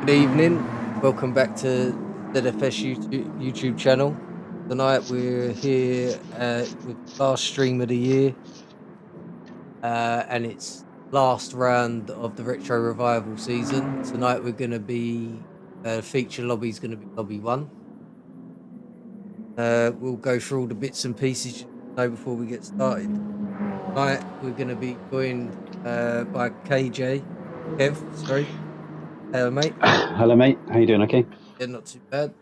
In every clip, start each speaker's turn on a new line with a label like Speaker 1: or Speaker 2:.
Speaker 1: Evening, welcome back to ZFS YouTube channel. Tonight we're here with the last stream of the year, and it's last round of the retro revival season. Tonight we're going to be feature lobby is going to be lobby 1. We'll go through all the bits and pieces you know before we get started. Tonight we're going to be joined by KJ, Kev. Sorry, hello mate.
Speaker 2: Hello, mate. How you doing? Okay.
Speaker 1: Yeah, not too bad.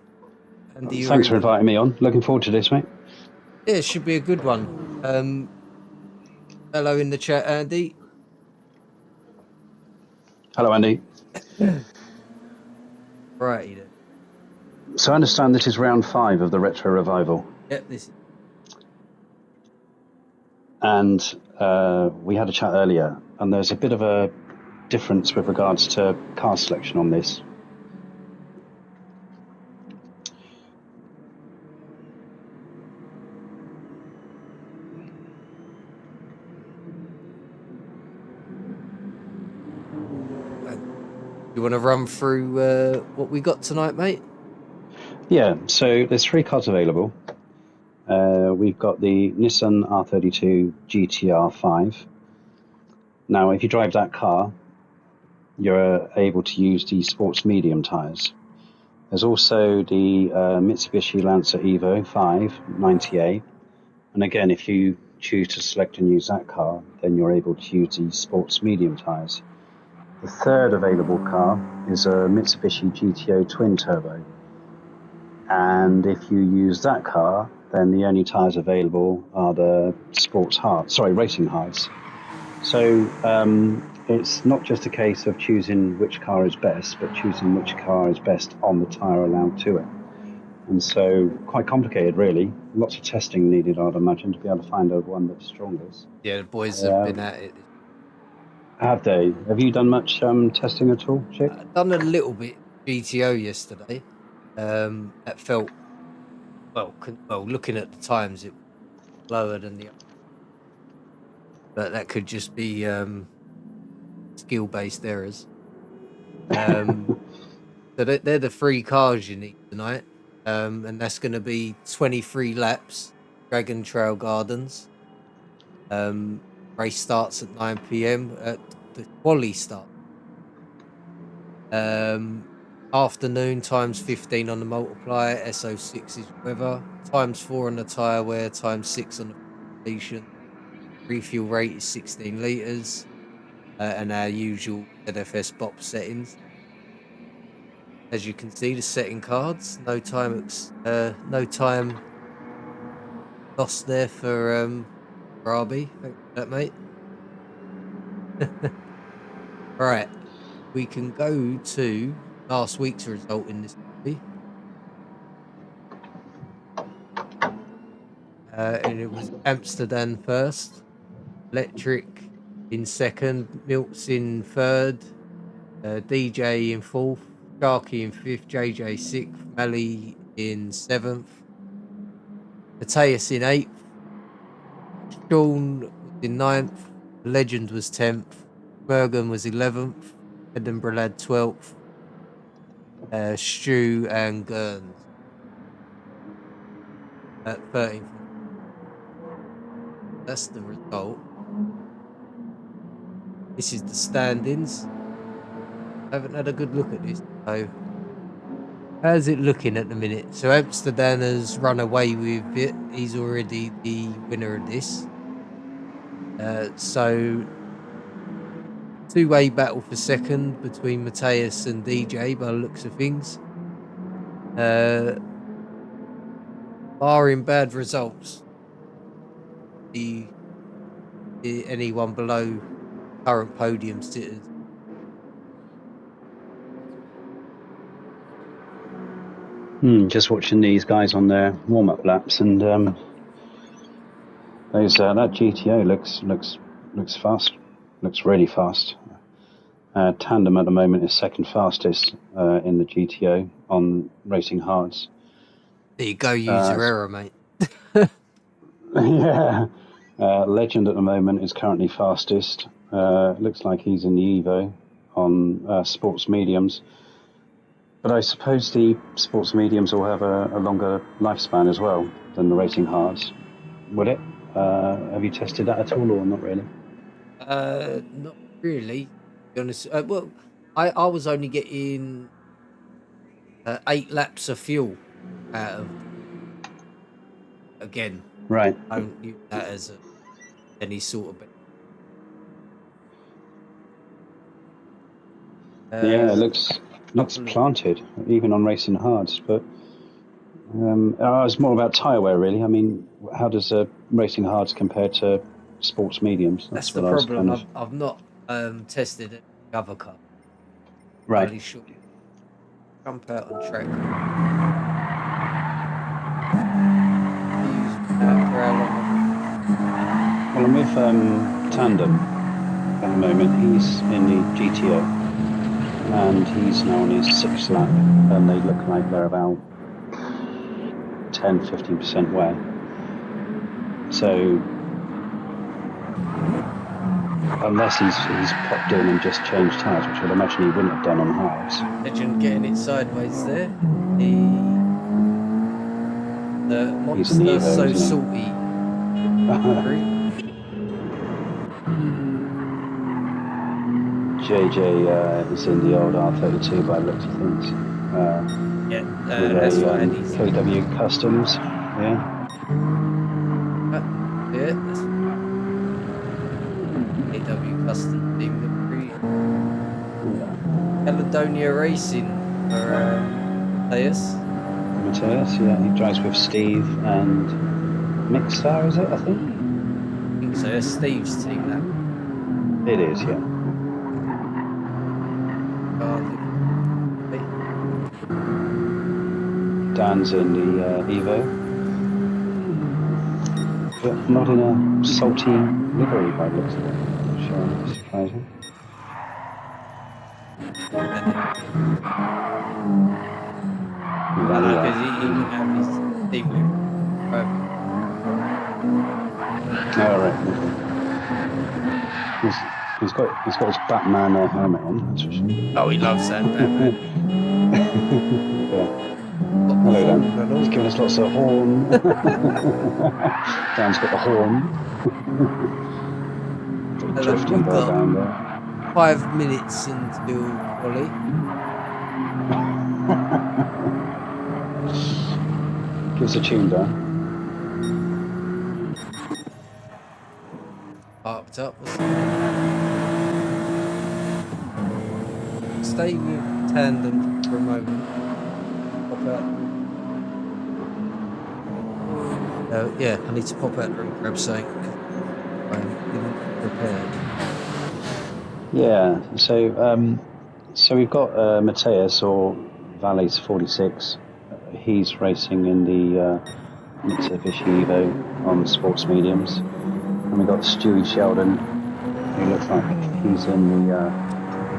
Speaker 1: Andy,
Speaker 2: Thanks for inviting me on. Looking forward to this, mate.
Speaker 1: Yeah, it should be a good one. Hello in the chat, Andy.
Speaker 2: Hello, Andy.
Speaker 1: Righty then.
Speaker 2: So I understand this is round 5 of the retro revival.
Speaker 1: Yep, this is.
Speaker 2: And we had a chat earlier, and there's a bit of a difference with regards to car selection on this.
Speaker 1: You want to run through what we got tonight, mate?
Speaker 2: Yeah, so there's 3 cars available. We've got the Nissan R32 GTR 5. Now, if you drive that car, you're able to use the sports medium tyres. There's also the Mitsubishi Lancer Evo 5 90A. And again, if you choose to select and use that car, then you're able to use the sports medium tyres. The third available car is a Mitsubishi GTO twin turbo. And if you use that car, then the only tyres available are the racing hards. So it's not just a case of choosing which car is best, but choosing which car is best on the tyre allowed to it. And so quite complicated, really. Lots of testing needed, I'd imagine, to be able to find out one that's strongest.
Speaker 1: Yeah, the boys have been at it.
Speaker 2: Have they? Have you done much testing at all, Chick?
Speaker 1: I've done a little bit GTO yesterday. That felt, well, looking at the times, it was lower than the other. But that could just be skill-based errors. So they're the 3 cars you need tonight. And that's going to be 23 laps, Dragon Trail Gardens. Race starts at 9 p.m. The quali start. Afternoon times 15 on the multiplier, SO6 is weather, times 4 on the tyre wear, times 6 on the completion. Refuel rate is 16 litres, and our usual ZFS BOP settings. As you can see, the setting cards, no time lost there for Robbie. Thanks for that, mate. Right, we can go to last week's result in this movie. And it was Amsterdam first, Electric in second, Milks in third, DJ in fourth, Sharky in fifth, JJ 6th, Mally in 7th, Mateus in 8th, Sean was in 9th, Legend was 10th, Bergen was 11th, Edinburgh Lad 12th, Stu and Gurns at 13th. That's the result. This is the standings. I haven't had a good look at this. So, how's it looking at the minute? So Amsterdam has run away with it. He's already the winner of this. So, 2-way battle for second between Mateus and DJ by the looks of things. Barring bad results, anyone below current podium sitters.
Speaker 2: Just watching these guys on their warm-up laps, and that GTO looks fast. Looks really fast. Tandem at the moment is second fastest in the GTO on racing hards.
Speaker 1: There you go, user error, mate.
Speaker 2: Yeah. Legend at the moment is currently fastest. Looks like he's in the Evo on sports mediums. But I suppose the sports mediums will have a longer lifespan as well than the racing hards. Would it? Have you tested that at all, or not really?
Speaker 1: Not really. To be honest. Well, I was only getting 8 laps of fuel out of. Again,
Speaker 2: Right.
Speaker 1: I don't use that as any sort of.
Speaker 2: Yeah, it
Speaker 1: Uh,
Speaker 2: looks
Speaker 1: couple of.
Speaker 2: planted, even on racing hards. But it's more about tyre wear, really. I mean, how does racing hards compare to sports mediums?
Speaker 1: That's
Speaker 2: That's
Speaker 1: the
Speaker 2: what I was
Speaker 1: problem.
Speaker 2: kind of.
Speaker 1: I've not tested any other car.
Speaker 2: Right.
Speaker 1: Only sure. Jump out on track. You use that for how long?
Speaker 2: Well, I'm with Tandem at the moment. He's in the GTO, and he's now on his 6th lap, and they look like they're about 10-15% wear. So unless he's popped in and just changed tyres, which I'd imagine he wouldn't have done on hards.
Speaker 1: Legend getting it sideways there. The
Speaker 2: He's in the
Speaker 1: monster
Speaker 2: Evo,
Speaker 1: so
Speaker 2: isn't he?
Speaker 1: salty.
Speaker 2: JJ is in the old R32 by the looks of things.
Speaker 1: Yeah,
Speaker 2: With
Speaker 1: that's
Speaker 2: a
Speaker 1: fine. He's
Speaker 2: KW Customs, yeah.
Speaker 1: yeah, that's AW custom team livery. Caledonia Racing for Mateus.
Speaker 2: Mateus, yeah, he drives with Steve and Mixstar, is it, I think?
Speaker 1: I think so. That's Steve's team. That
Speaker 2: It is, yeah.
Speaker 1: car livery.
Speaker 2: Dan's in the Evo. But not in a salty livery by the looks of it. Which is surprising.
Speaker 1: I know because he wouldn't have his team livery.
Speaker 2: Oh, right. He's got his Batman helmet on. That's for sure.
Speaker 1: Oh, he loves that Batman.
Speaker 2: Yeah. Hello, Dan. He's giving us lots of horn. Dan's got the horn. Drifting
Speaker 1: We've got
Speaker 2: down there.
Speaker 1: 5 minutes until Ollie.
Speaker 2: Give us a tune, Dan.
Speaker 1: Parked up. Stay with Tandem for a moment. Pop out. Yeah, I need to pop out and grab something. I didn't prepared.
Speaker 2: Yeah, so we've got Mateus, or Valleys 46. He's racing in the Mitsubishi Evo on sports mediums. And we've got Stewie Sheldon, who looks like he's in the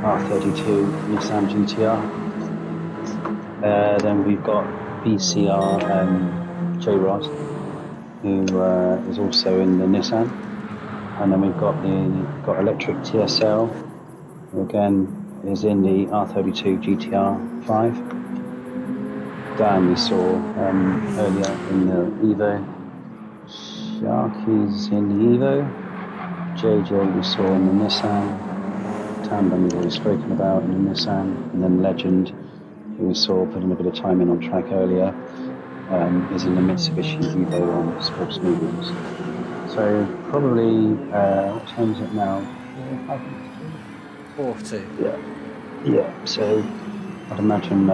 Speaker 2: R32 Nissan GTR. Then we've got BCR J-Rod, who is also in the Nissan. And then we've got Electric TSL, who again is in the R32 GTR 5. Dan we saw earlier in the Evo. Sharky's in the Evo. JJ we saw in the Nissan. Tandem we've already spoken about in the Nissan. And then Legend, who we saw putting a bit of time in on track earlier, is in the Mitsubishi Evo on sports mediums. So probably, what time is it now?
Speaker 1: 4 to.
Speaker 2: Yeah. So I'd imagine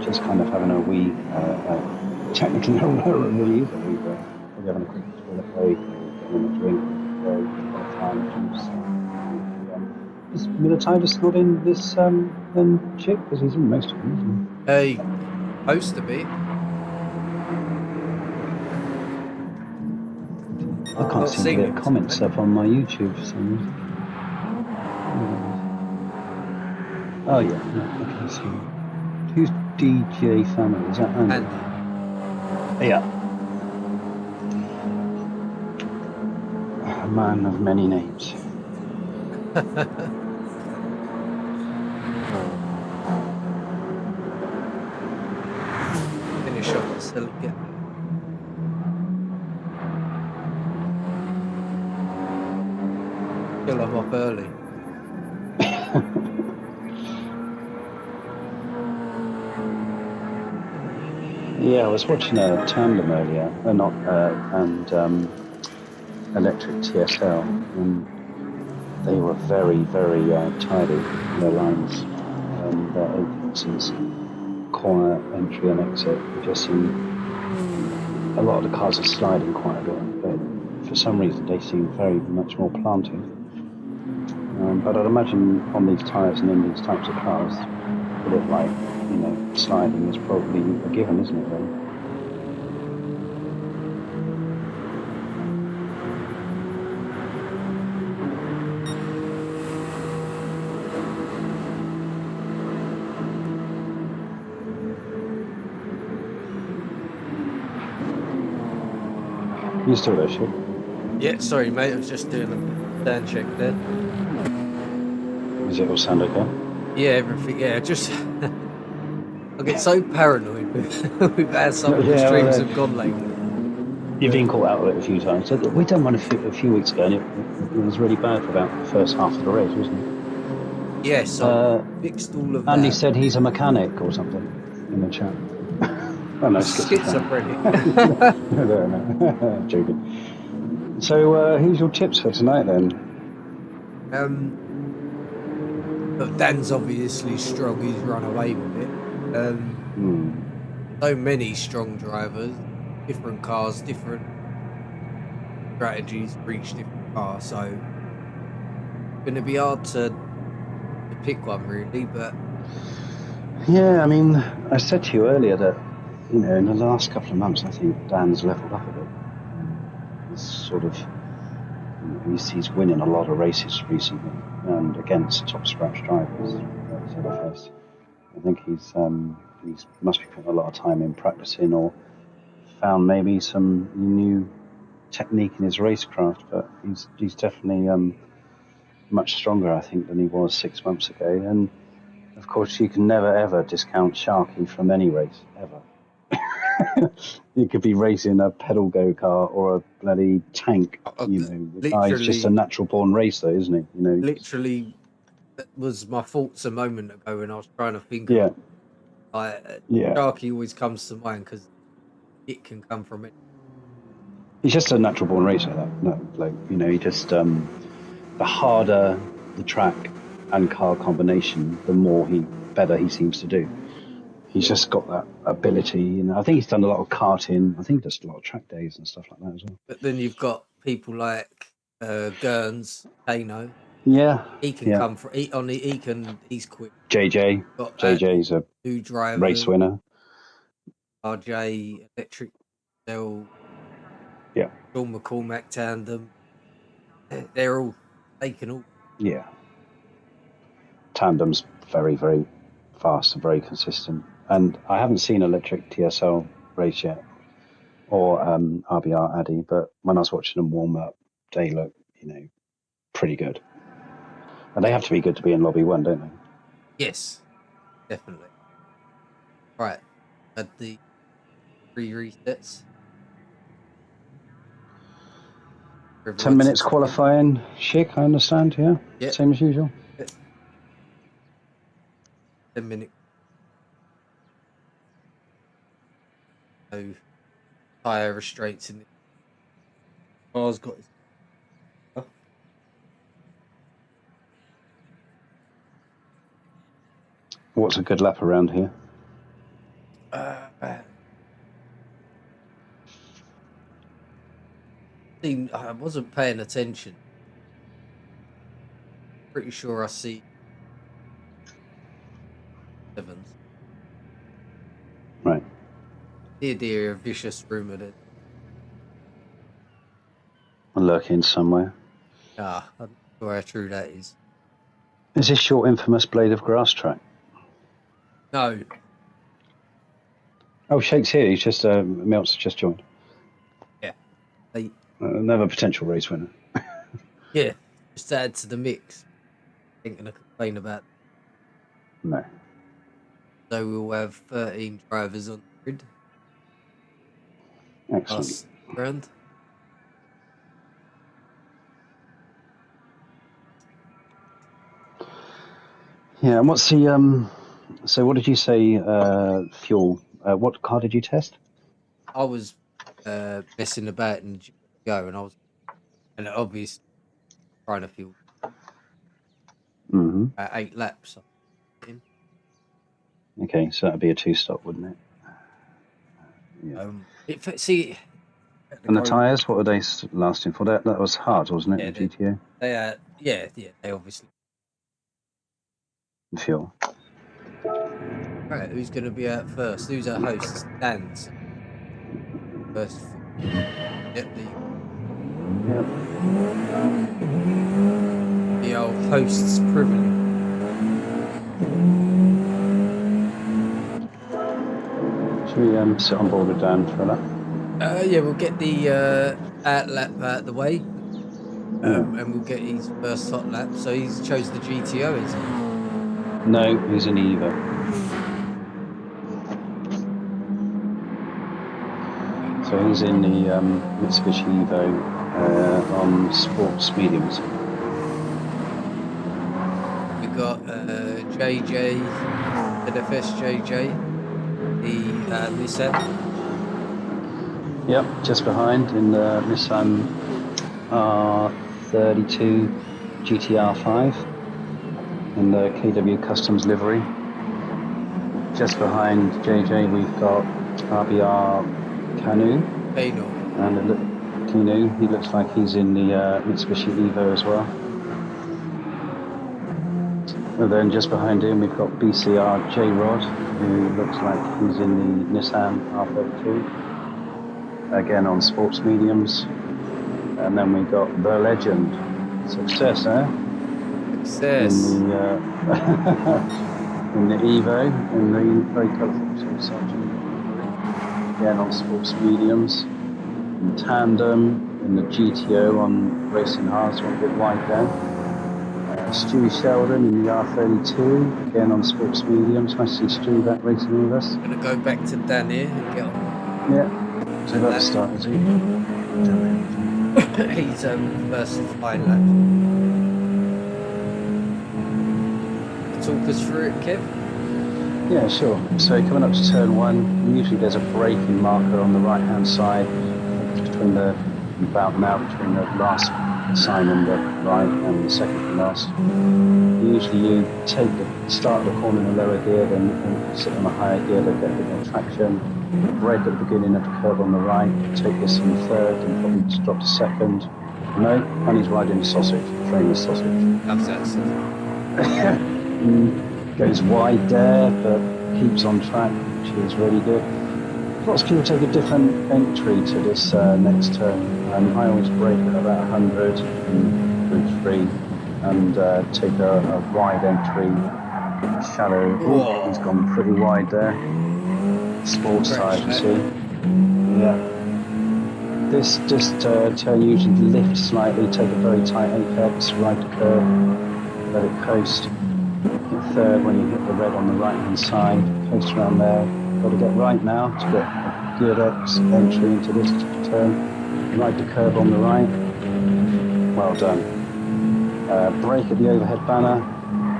Speaker 2: just kind of having a wee, technically a review, but we're having a quick toilet break, getting a drink, time, juice. Is Militivis not in this chip? Because he's in most of them, isn't
Speaker 1: Hey, supposed to be.
Speaker 2: I can't see the comments up on my YouTube for some reason. Oh yeah, I can see. Who's DJ Family? Is that Andy? Yeah. A man of many names.
Speaker 1: sell it, get kill them off early.
Speaker 2: Yeah, I was watching a tandem earlier, not and electric TSL, and they were very, very tidy in their lines. Their apexes, corner entry and exit. You just see a lot of the cars are sliding quite a bit, but for some reason they seem very much more planted. But I'd imagine on these tyres and in these types of cars, a bit like, sliding is probably a given, isn't it, really? You still there, shit?
Speaker 1: Yeah, sorry, mate. I was just doing a stand check there.
Speaker 2: Does it all sound okay?
Speaker 1: Yeah, everything. Yeah, just I get so paranoid with how some of the
Speaker 2: Yeah,
Speaker 1: streams
Speaker 2: well,
Speaker 1: have gone lately.
Speaker 2: you've been caught out of it a few times. So we done one a few weeks ago, and it was really bad for about the first half of the race, wasn't it?
Speaker 1: Yes, I've fixed all of
Speaker 2: Andy
Speaker 1: that.
Speaker 2: said he's a mechanic or something in the chat. Oh no,
Speaker 1: Schizophrenic.
Speaker 2: No, joking. So, who's your tips for tonight then?
Speaker 1: But Dan's obviously strong. He's run away with it. So many strong drivers, different cars, different strategies for each different car. So it's going to be hard to pick one really. But
Speaker 2: Yeah, I mean, I said to you earlier that in the last couple of months, I think Dan's leveled up a bit. He's sort of, he's winning a lot of races recently, and against top scratch drivers at ZFS. I think he's must be putting a lot of time in practicing, or found maybe some new technique in his racecraft. But he's definitely much stronger, I think, than he was 6 months ago. And of course, you can never ever discount Sharky from any race ever. You could be racing a pedal go-kart or a bloody tank. The guy's just a natural born racer, isn't he?
Speaker 1: Literally, that was my thoughts a moment ago when I was trying to think of Sharky always comes to mind because it can come from it.
Speaker 2: He's just a natural born racer. He just the harder the track and car combination, the better he seems to do. He's just got that ability, I think he's done a lot of karting. I think he does a lot of track days and stuff like that as well.
Speaker 1: But then you've got people like Gurns, Kano.
Speaker 2: Yeah,
Speaker 1: he can come from. He's quick.
Speaker 2: JJ's a
Speaker 1: new driver,
Speaker 2: race winner.
Speaker 1: RJ Electric Cell.
Speaker 2: Yeah.
Speaker 1: Sean McCormack tandem. They can all.
Speaker 2: Yeah. Tandem's very, very fast and very consistent. And I haven't seen electric TSL race yet, or RBR Addy, but when I was watching them warm up, they look, pretty good. And they have to be good to be in Lobby 1, don't they?
Speaker 1: Yes, definitely. Right. At the 3 resets.
Speaker 2: 10 minutes qualifying. Schick, I understand, yeah? Yep. Same as usual?
Speaker 1: Yep. 10 minutes. No tyre restraints in the car's got his.
Speaker 2: What's a good lap around here?
Speaker 1: I wasn't paying attention. Pretty sure I see Evans.
Speaker 2: Right.
Speaker 1: Dear, a vicious rumour that.
Speaker 2: Lurking somewhere.
Speaker 1: I'm not sure how true that is.
Speaker 2: Is this your infamous blade of grass track?
Speaker 1: No.
Speaker 2: Oh, Shake's here. He's just Melt's just joined.
Speaker 1: Yeah.
Speaker 2: Another potential race winner.
Speaker 1: Yeah, just to add to the mix. Ain't gonna complain about that.
Speaker 2: No.
Speaker 1: So we'll have 13 drivers on the grid.
Speaker 2: Excellent.
Speaker 1: last round.
Speaker 2: Yeah, and what's the so what did you say fuel? What car did you test?
Speaker 1: I was messing about in the go, and obviously trying to feel
Speaker 2: Mm-hmm.
Speaker 1: 8 laps.
Speaker 2: Okay, so that'd be a 2-stop, wouldn't it? Yeah.
Speaker 1: See,
Speaker 2: And the tyres, what were they lasting for? That was hard, wasn't it?
Speaker 1: yeah,
Speaker 2: The GTO
Speaker 1: they obviously.
Speaker 2: and fuel.
Speaker 1: Right, who's going to be out first? Who's our host? It's Dan. So first, yep,
Speaker 2: Yep.
Speaker 1: the old host's privilege.
Speaker 2: Should we sit on board with Dan for that?
Speaker 1: Yeah, we'll get the out lap out of the way,
Speaker 2: Yeah.
Speaker 1: and we'll get his first hot lap. So he's chose the GTO, is he?
Speaker 2: No, he's an Evo. So he's in the Mitsubishi Evo on sports mediums.
Speaker 1: We got JJ, ZFS JJ, the Nissan.
Speaker 2: Yep, just behind in the Nissan R32 GTR5 in the KW Customs livery. Just behind JJ we've got RBR Canoe. And Canoe, he looks like he's in the Mitsubishi Evo as well. And then just behind him we've got BCR J-Rod, who looks like he's in the Nissan R32. Again on sports mediums. And then we got the legend, Success, eh?
Speaker 1: Success.
Speaker 2: In the, in the Evo, in the very colourful Sergeant. Again on sports mediums. In tandem, in the GTO on racing hards, one a bit wide down. Stewie Sheldon in the R32, again on sports mediums. Nice to see Stewie back racing with us.
Speaker 1: Gonna go back to Dan here and get on.
Speaker 2: Yeah. So about to start, is he?
Speaker 1: He's first flying lap. Talk us through it, Kev.
Speaker 2: Yeah, sure. So coming up to turn 1, usually there's a braking marker on the right hand side between about now between the last sign on the right and the second from last. Usually you start the corner in a lower gear, then sit on a higher gear to get a bit more traction. Brake at the beginning of the curve on the right, take this in third and probably just drop to second. No, and he's riding the sausage, training the sausage.
Speaker 1: Loves that stuff.
Speaker 2: Goes wide there, but keeps on track, which is really good. Lots of people take a different entry to this next turn. I always brake at about 100 in group 3 and take a wide entry, shallow. Ooh, he's gone pretty wide there. Sports side, you see. Yeah. This turn usually lift slightly, take a very tight apex, ride the curve, let it coast. Hit third when you hit the red on the right hand side, coast around there. Got to get right now to get a good entry into this turn. Ride the curve on the right. Well done. Brake at the overhead banner.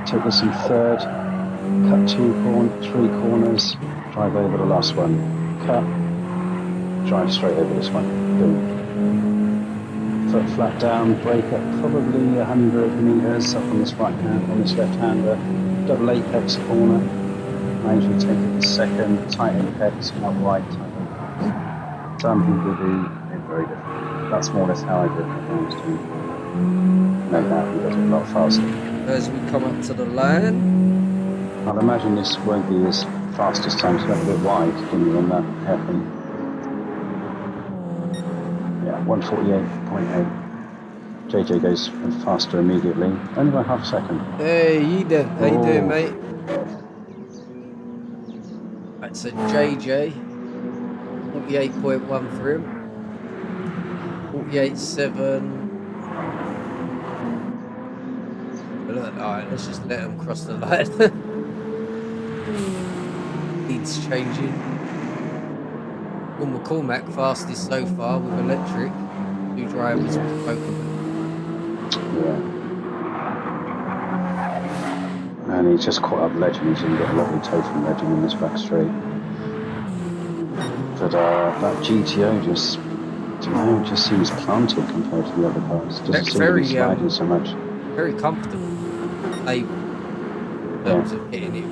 Speaker 2: Take this in third. Cut 3 corners. Drive over the last one. Cut. Drive straight over this one. Boom. Foot flat down. Brake at probably 100 meters up on this right hand, on this left hander. Double apex corner. I usually take it the second, tight apex, not wide, tight apex. Some people do it very different. That's more or less how I do it when I was doing it. No doubt he does it a lot faster.
Speaker 1: As we come up to the line.
Speaker 2: I'd imagine this won't be as fast as time, so that's a bit wide when you're on that hairpin. Yeah, 148.8. JJ goes faster immediately, only by half a second.
Speaker 1: Hey, you doing? How you doing, mate? Right, so JJ, 48.1 for him, 48.7. Alright, let's just let him cross the line. Leads changing. Paul McCormack fastest so far with electric. 2 drivers we spoke about.
Speaker 2: Yeah. And he's just caught up Legend. He's going to get a lovely tow from Legend in this back straight. But that GTO just, I don't know, just seems planted compared to the other cars. Doesn't seem to be sliding so much.
Speaker 1: Very comfortable, stable in terms of hitting it.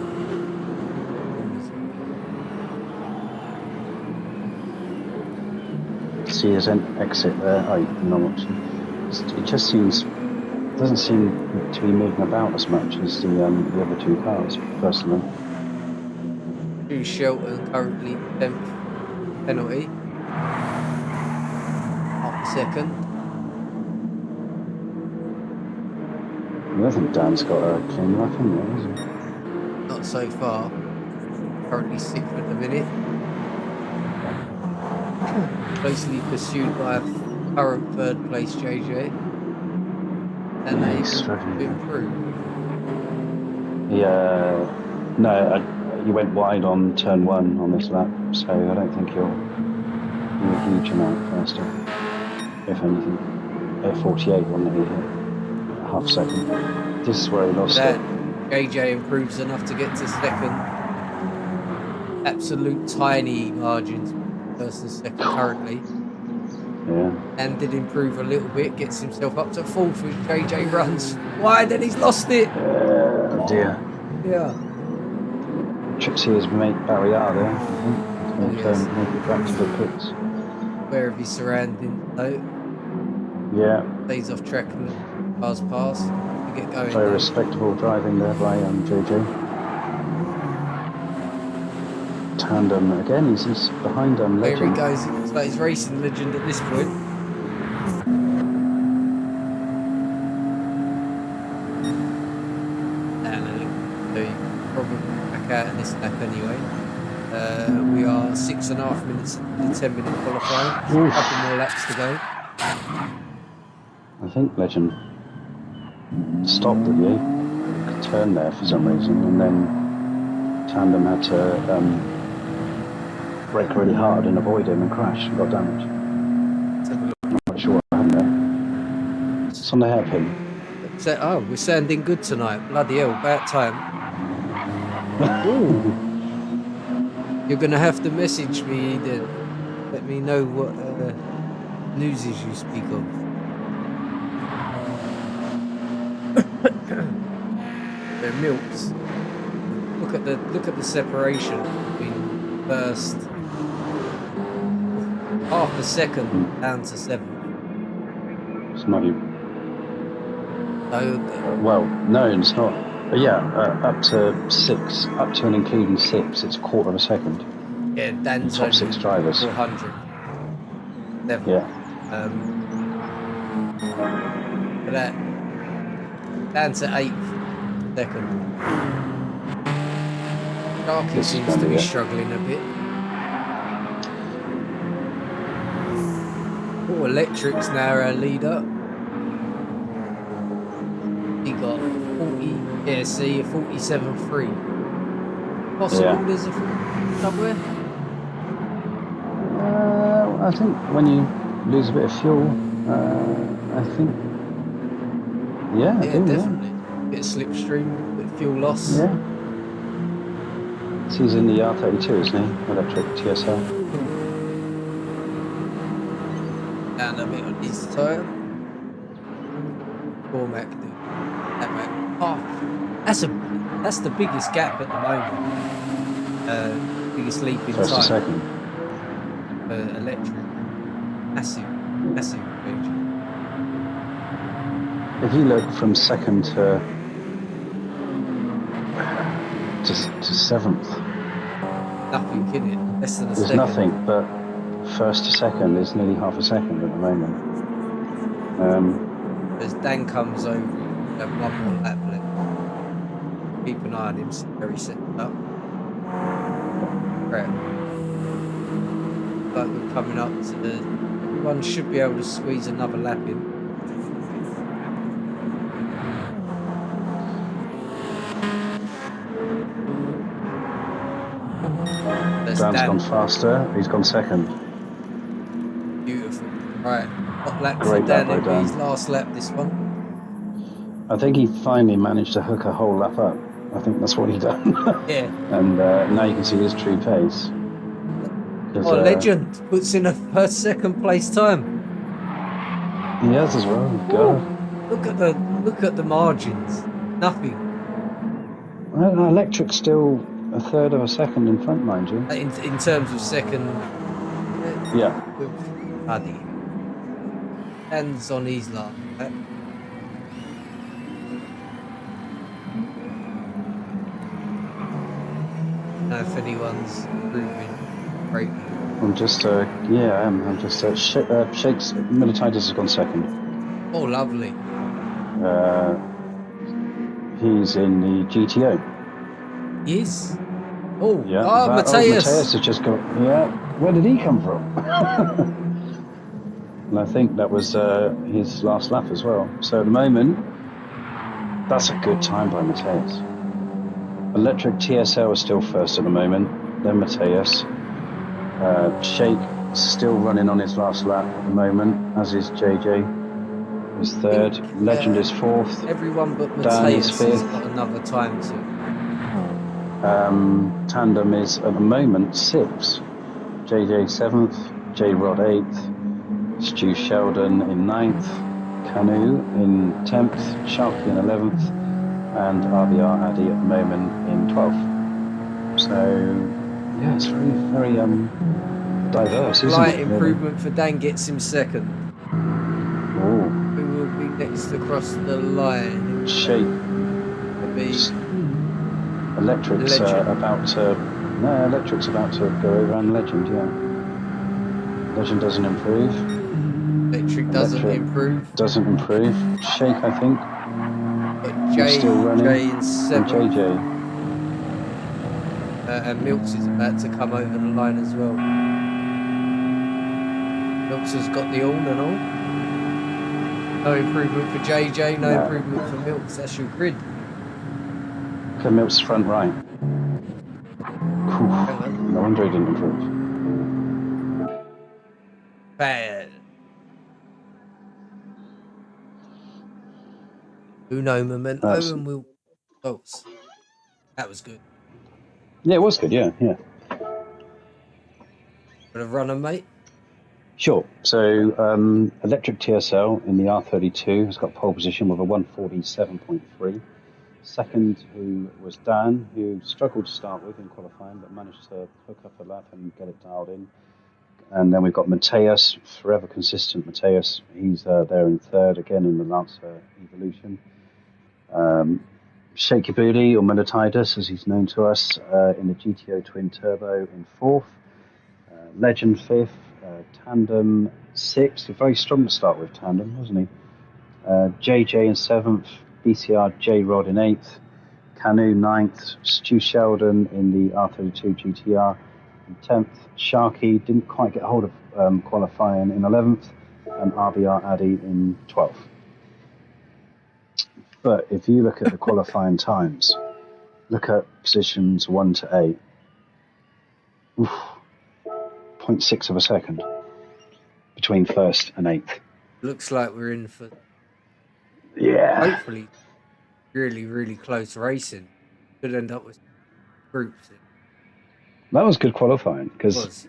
Speaker 2: See his exit there. Oh, no, actually, it just doesn't seem to be moving about as much as the other 2 cars, personally.
Speaker 1: Drew Shelton currently 10th penalty, half a second.
Speaker 2: I don't think Dan's got a clean lap in there, has he?
Speaker 1: Not so far. Currently 6th at the minute. Closely pursued by a current 3rd place JJ. And they improve.
Speaker 2: Yeah, no, he went wide on turn 1 on this lap, so I don't think he'll do a huge amount faster. If anything, at 48 wasn't he? Half a second. This is where he lost it.
Speaker 1: JJ improves enough to get to 2nd. Absolute tiny margins, 1st and 2nd currently.
Speaker 2: Yeah.
Speaker 1: And did improve a little bit, gets himself up to 4th as JJ runs wide and he's lost it.
Speaker 2: Oh dear.
Speaker 1: Yeah.
Speaker 2: Trixie his mate Barrier there, I think. Make it back to the pits.
Speaker 1: Aware of his surroundings though.
Speaker 2: Yeah.
Speaker 1: Stays off track and the cars pass. To get going.
Speaker 2: Very respectable driving there by JJ. Tandem again, he's behind Legend.
Speaker 1: There he goes, it looks like he's racing Legend at this point. And probably back out in this lap anyway. We are 6.5 minutes into the 10-minute qualifying. A couple more laps to go.
Speaker 2: I think Legend stopped at the turn there for some reason, and then Tandem had to brake really hard and avoid him and crash and got damaged. Not quite sure what happened there. It's on the hairpin.
Speaker 1: Oh, we're sounding good tonight. Bloody hell, about time. You're going to have to message me then. Let me know what news you speak of. They're milks. Look at the separation between first half a second down to 7th.
Speaker 2: It's not you.
Speaker 1: So,
Speaker 2: well, no, it's not. But yeah, up to 6, up to and including 6, it's a quarter of a second.
Speaker 1: Yeah, Dan's
Speaker 2: top 6 drivers.
Speaker 1: 400.
Speaker 2: Yeah.
Speaker 1: But that Dan's at 8th, 2nd. Sharky seems to be struggling a bit. Oh, Electric's now our leader. He got 40, yeah, see, a 47.3. Possible there's a somewhere?
Speaker 2: I think when you lose a bit of fuel, I think, yeah,
Speaker 1: definitely. Bit of slipstream, bit of fuel loss.
Speaker 2: Yeah. He's in the R32, isn't he? Electric TSL.
Speaker 1: Down a bit on his tyre. Cormac, that's the biggest gap at the moment. Biggest leap in
Speaker 2: First
Speaker 1: time.
Speaker 2: to second.
Speaker 1: Electric, massive range.
Speaker 2: If you look from 2nd to 7th,
Speaker 1: nothing in it. Less than a
Speaker 2: there's
Speaker 1: second.
Speaker 2: nothing, but 1st to 2nd is nearly half a second at the moment.
Speaker 1: As Dan comes over, we have one more lap left. Keep an eye on him, very set up. Right. But we're coming up to everyone should be able to squeeze another lap in.
Speaker 2: Dan's
Speaker 1: Dan.
Speaker 2: gone faster. He's gone second.
Speaker 1: Beautiful. Right. Hot lap for
Speaker 2: Great lap
Speaker 1: Dan.
Speaker 2: by
Speaker 1: It'll be his
Speaker 2: Dan.
Speaker 1: last lap, this one.
Speaker 2: I think he finally managed to hook a whole lap up. I think that's what he done.
Speaker 1: Yeah.
Speaker 2: And now you can see his true pace.
Speaker 1: Oh, legend. Puts in a first, second place time.
Speaker 2: He has as well. God.
Speaker 1: Look at the margins. Nothing.
Speaker 2: Well, Electric's still a third of a second in front, mind you.
Speaker 1: In terms of second.
Speaker 2: Yeah.
Speaker 1: With Buddy. Dan's on his lap. Know if anyone's improving greatly.
Speaker 2: I'm just, yeah, I'm just, Shakes, Milititis has gone second.
Speaker 1: Oh, lovely.
Speaker 2: He's in the GTO.
Speaker 1: He is. Oh,
Speaker 2: Yeah.
Speaker 1: Mateus.
Speaker 2: Mateus has just got, yeah. Where did he come from? And I think that was his last lap as well. So at the moment, that's a good time by Mateus. Electric TSL is still first at the moment, then Mateus. Shake still running on his last lap at the moment, as is JJ. Is third. Legend is fourth.
Speaker 1: Everyone but
Speaker 2: Dan is
Speaker 1: Mateus has
Speaker 2: fifth.
Speaker 1: got another time to.
Speaker 2: Tandem is at the moment sixth. JJ seventh. J Rod eighth. Stu Sheldon in ninth. Canoe in 10th. Sharky in 11th. And RBR Addy at the moment in 12th. So, yeah, it's very, very diverse, isn't
Speaker 1: Light
Speaker 2: it?
Speaker 1: improvement for Dan gets him second.
Speaker 2: Ooh.
Speaker 1: Who will be next across the line?
Speaker 2: Shake. Electric's about to. No, Electric's about to go over and Legend, yeah. Legend doesn't improve.
Speaker 1: Electric doesn't improve.
Speaker 2: Doesn't improve. Shake, I think.
Speaker 1: But Jay
Speaker 2: still running.
Speaker 1: Jay in seventh.
Speaker 2: And JJ.
Speaker 1: And Milks is about to come over the line as well. Milks has got the all and all. No improvement for JJ, no improvement for Milks. That's your grid.
Speaker 2: Look at Milks front right. No wonder he didn't improve.
Speaker 1: Bad. Uno momento and we'll. Oh, that was good.
Speaker 2: Yeah, it was good, yeah.
Speaker 1: Got a runner, mate?
Speaker 2: Sure. So, Electric TSL in the R32 has got pole position with a 147.3. Second, who was Dan, who struggled to start with in qualifying, but managed to hook up a lap and get it dialed in. And then we've got Mateus, forever consistent Mateus. He's there in third, again in the Lancer Evolution. Shaky Booty, or Milititis, as he's known to us, in the GTO Twin Turbo in fourth. Legend fifth. Tandem sixth. Very strong to start with, Tandem, wasn't he? JJ in seventh. BCR J Rod in eighth. Canoe ninth. Stu Sheldon in the R32 GTR in 10th. Sharky didn't quite get hold of qualifying in 11th. And RBR Addy in 12th. But if you look at the qualifying times, look at positions 1 to 8. 0.6 of a second between first and 8th.
Speaker 1: Looks like we're in for.
Speaker 2: Yeah.
Speaker 1: Hopefully, really, really close racing. Could end up with groups.
Speaker 2: That was good qualifying because,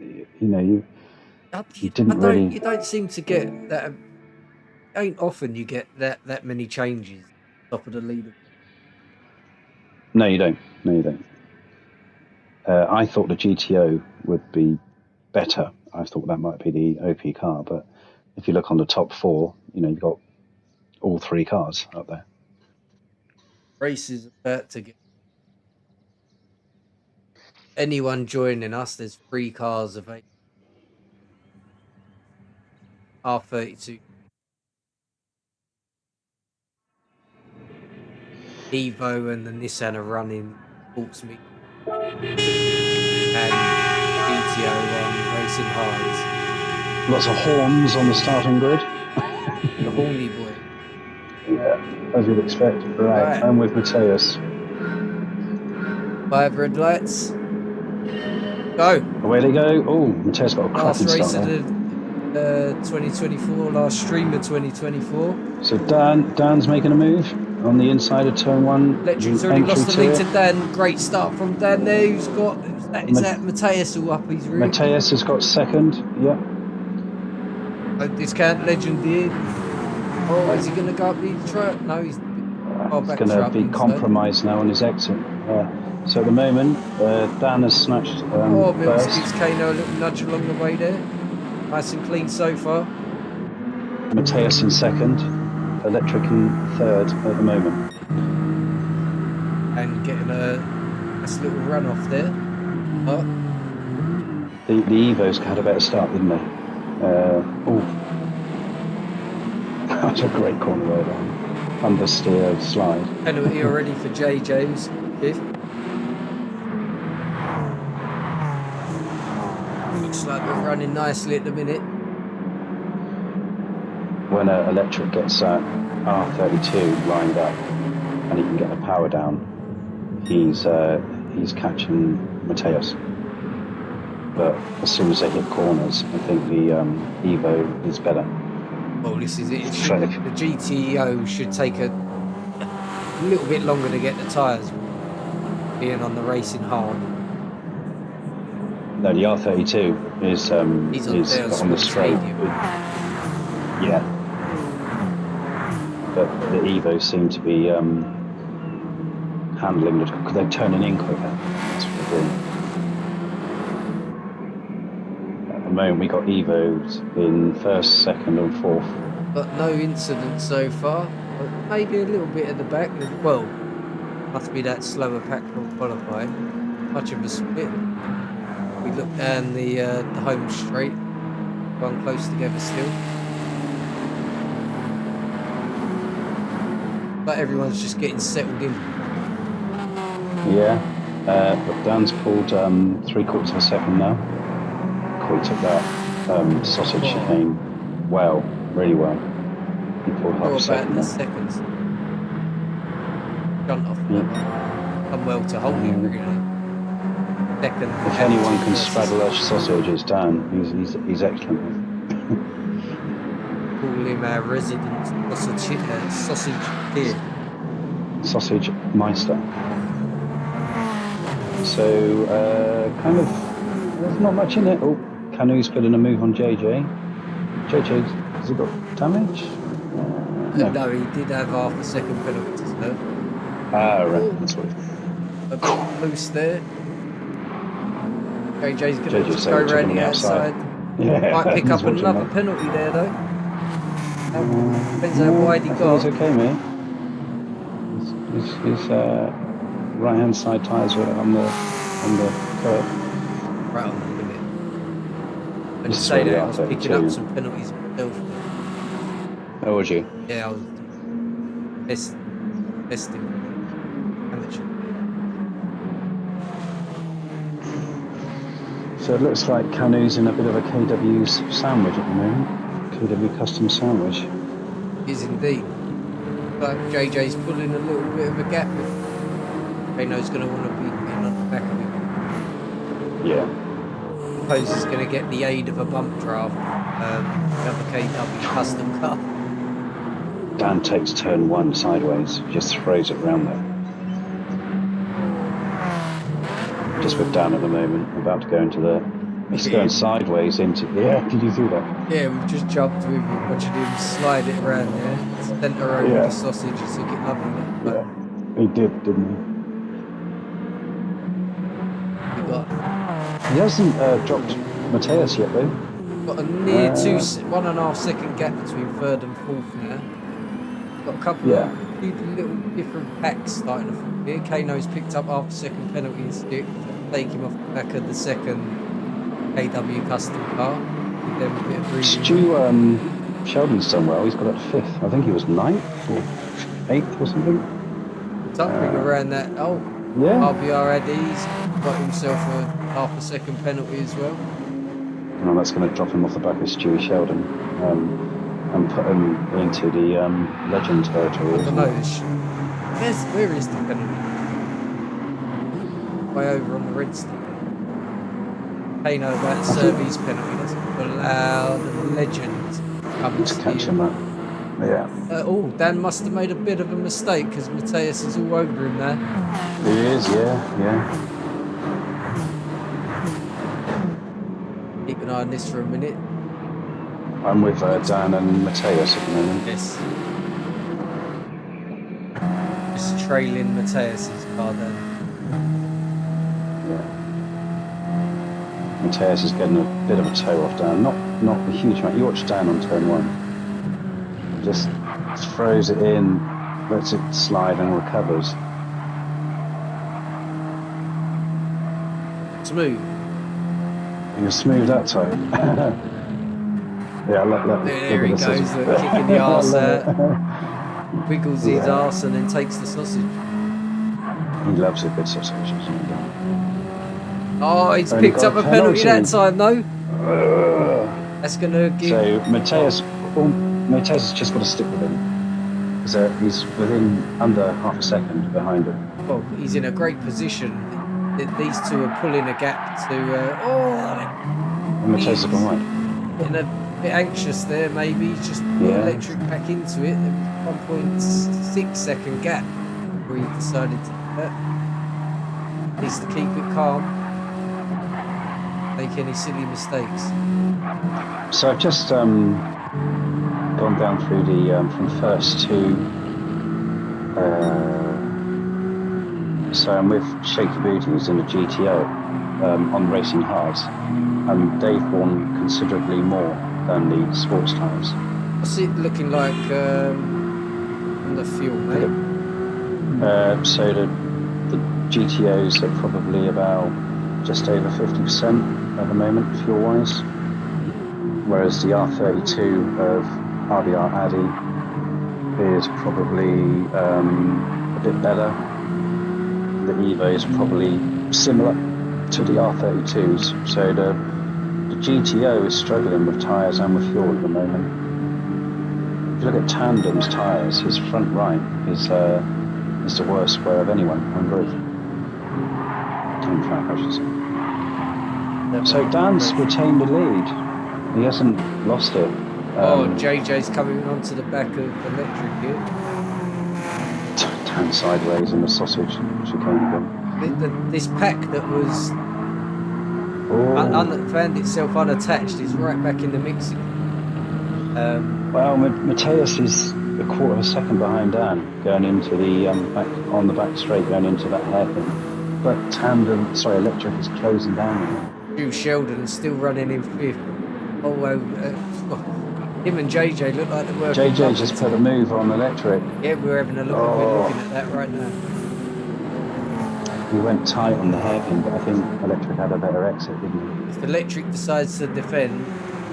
Speaker 2: you know, you didn't really.
Speaker 1: You don't seem to get that. Ain't often you get that many changes top of the leader.
Speaker 2: No, you don't. I thought the GTO would be better. I thought that might be the OP car, but if you look on the top 4, you know, you've got all 3 cars up there.
Speaker 1: Races about to get. Anyone joining us, there's 3 cars available. R32. Evo and the Nissan are running sports meet. And GTO racing hards.
Speaker 2: Lots of horns on the starting grid.
Speaker 1: The horny boy.
Speaker 2: Yeah, as you'd expect. Right. And with Mateus.
Speaker 1: 5 red lights. Go.
Speaker 2: Away they go. Oh, Mateus got a
Speaker 1: Last
Speaker 2: cracking
Speaker 1: race
Speaker 2: start
Speaker 1: of
Speaker 2: there.
Speaker 1: the 2024, last stream of 2024.
Speaker 2: So Dan's making a move on the inside of turn 1.
Speaker 1: Electric's
Speaker 2: The
Speaker 1: already
Speaker 2: entry
Speaker 1: lost the lead
Speaker 2: to
Speaker 1: to
Speaker 2: it.
Speaker 1: Dan. Great start from Dan there. Who's that? Is that Mateus all up his rear?
Speaker 2: Mateus has got second. Yeah.
Speaker 1: Discount Legend did. Oh, is he going to go up the track? No, he's far
Speaker 2: He's
Speaker 1: back
Speaker 2: going to
Speaker 1: track
Speaker 2: be
Speaker 1: inside.
Speaker 2: compromised now on his exit. So at the moment, Dan has snatched
Speaker 1: Milks
Speaker 2: first.
Speaker 1: gives Kano a little nudge along the way there. Nice and clean so far.
Speaker 2: Mateus in second. Electric in third at the moment.
Speaker 1: And getting a nice little run off there.
Speaker 2: The Evos had a better start, didn't they? That's a great corner road on. Understeer slide.
Speaker 1: Penalty already for JJ's fifth. Looks like we're running nicely at the minute.
Speaker 2: When Electric gets R32 lined up and he can get the power down, he's catching Mateus. But as soon as they hit corners, I think the Evo is better.
Speaker 1: Well, this is it. The GTO should take a little bit longer to get the tyres, being on the racing hard.
Speaker 2: No, the R32 is on the straight. Yeah. But the Evos seem to be handling it because they're turning in quicker. That's what they're doing. At the moment, we got Evos in first, second, and fourth.
Speaker 1: But no incidents so far. But maybe a little bit at the back. Well, must be that slower pack from qualifying. Much of a split. We look down the home straight. One close together still. But everyone's just getting settled in.
Speaker 2: Yeah, but Dan's pulled 3/4 of a second now. He took that sausage chicane well, really well. He pulled half a second.
Speaker 1: About the seconds. Jumped off. Done well to hold him, really. Second.
Speaker 2: If anyone can straddle a sausage, it's Dan. He's excellent.
Speaker 1: Call him our resident sausage kid.
Speaker 2: Sausage Meister. So, kind of, there's not much in it. Oh, Canu's putting a move on JJ. JJ, has he got damage?
Speaker 1: No, he did have half a second penalty to serve.
Speaker 2: Right, that's what
Speaker 1: A bit loose there. JJ's going to just go
Speaker 2: took
Speaker 1: around
Speaker 2: him
Speaker 1: the outside.
Speaker 2: Yeah,
Speaker 1: Might pick up another penalty there, though. Depends how wide he got.
Speaker 2: He's okay, mate. His right-hand side tyres were on the curve.
Speaker 1: Right on the limit. I just say that I was picking up some penalties myself.
Speaker 2: Oh, would you?
Speaker 1: Yeah, I was testing amateur.
Speaker 2: So it looks like Canu's in a bit of a KW sandwich at the moment. KW custom sandwich.
Speaker 1: Is indeed. But JJ's pulling a little bit of a gap. Kano's going to want to be in on the back of him.
Speaker 2: Yeah.
Speaker 1: I suppose he's going to get the aid of a bump draft. Another KW custom car.
Speaker 2: Dan takes turn 1 sideways, just throws it around there. Just with Dan at the moment, about to go into the... He's going sideways into... Yeah, did you see that?
Speaker 1: Yeah, we've just jumped with him, watching him slide it around there. Centre over the sausage, he took it lovely.
Speaker 2: Yeah, he did, didn't he? He hasn't dropped Mateus yet, though.
Speaker 1: Got a near 1.5 second gap between third and fourth now. Got a couple of little different packs starting to form here. Kano's picked up after second penalty and stick, take him off the back of the second KW custom car. Give them a bit of breathing.
Speaker 2: Stu Sheldon's done well. He's got up 5th. I think he was 9th or 8th or something.
Speaker 1: Something around that. Oh,
Speaker 2: yeah.
Speaker 1: RBR Addy's got himself half a second penalty as well.
Speaker 2: Well, that's going to drop him off the back of Stewie Sheldon and put him into the legend territory.
Speaker 1: I don't know. Where is the penalty? Way over on the red stick. Kano, that service penalty doesn't allow the legend to come and
Speaker 2: to catch
Speaker 1: steer.
Speaker 2: him up. Yeah.
Speaker 1: Oh, Dan must have made a bit of a mistake because Matthias is all over him there.
Speaker 2: He is, yeah.
Speaker 1: Keep an eye on this for a minute.
Speaker 2: I'm with Dan and Matthias at the moment.
Speaker 1: Yes. Just trailing Matthias's car then.
Speaker 2: Yeah. Matthias is getting a bit of a toe off Dan. Not a huge amount. You watch Dan on turn 1. Just throws it in, lets it slide and recovers.
Speaker 1: Smooth.
Speaker 2: He was smooth that time. Yeah,
Speaker 1: There he goes, kicking the arse out. Wiggles his arse and then takes the sausage.
Speaker 2: He loves a good sausage, doesn't he?
Speaker 1: Oh, he's picked up a penalty that time though. That's going to give...
Speaker 2: So Matthias has just got to stick with him. Because he's within under half a second behind him.
Speaker 1: Well, he's in a great position. These two are pulling a gap to...
Speaker 2: And Matthias has gone wide.
Speaker 1: In a bit anxious there, maybe. He's just put electric back into it. There was 1.6 second gap where he decided to do that. Needs to keep it calm. Make any silly mistakes.
Speaker 2: So I've just gone down through the from first to so I'm with Shaky Booty, who's in a GTO on Racing Hards, and they've won considerably more than the sports tyres.
Speaker 1: What's it looking like on the fuel, mate?
Speaker 2: So the GTOs are probably about just over 50% at the moment, fuel-wise, whereas the R32 of RBR Addy is probably a bit better. The Evo is probably similar to the R32s, so the GTO is struggling with tyres and with fuel at the moment. If you look at Tandem's tyres, his front right is the worst wear of anyone on grid. On track, I should say. So Dan's retained the lead. He hasn't lost it.
Speaker 1: JJ's coming onto the back of electric here.
Speaker 2: Dan sideways in the sausage chicane again.
Speaker 1: This pack that was found itself unattached is right back in the mix.
Speaker 2: Well, Matthias is a quarter of a second behind Dan going into the on the back straight, going into that hairpin. But electric is closing down.
Speaker 1: Hugh Sheldon is still running in 5th. Him and JJ look like they were.
Speaker 2: JJ just put a move on electric.
Speaker 1: Yeah, we're having a look. We're looking at that right now.
Speaker 2: He went tight on the hairpin, but I think electric had a better exit, didn't he?
Speaker 1: If electric decides to defend,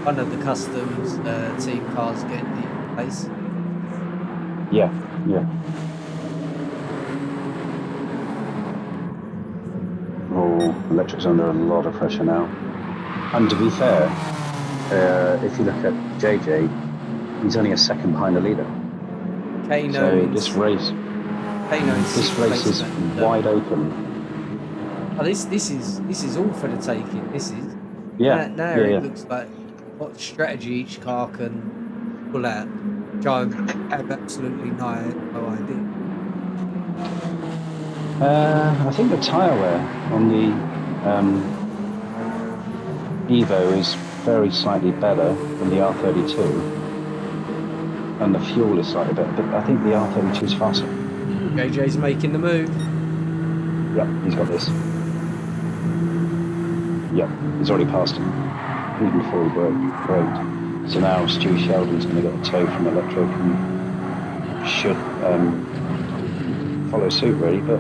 Speaker 1: one of the customs team cars get the place.
Speaker 2: Yeah. Oh, electric's under a lot of pressure now. And to be fair, if you look at JJ, he's only a second behind the leader. So this race is wide open.
Speaker 1: Oh, this is all for the taking. This is it looks like what strategy each car can pull out. Which I have absolutely no idea.
Speaker 2: I think the tyre wear on the Evo is very slightly better than the R32, and the fuel is slightly better, but I think the R32 is faster.
Speaker 1: JJ's making the move.
Speaker 2: Yep, he's got this. Yep, he's already passed him, even before he braked. So now Stu Sheldon's going to get a tow from electric and should follow suit really, but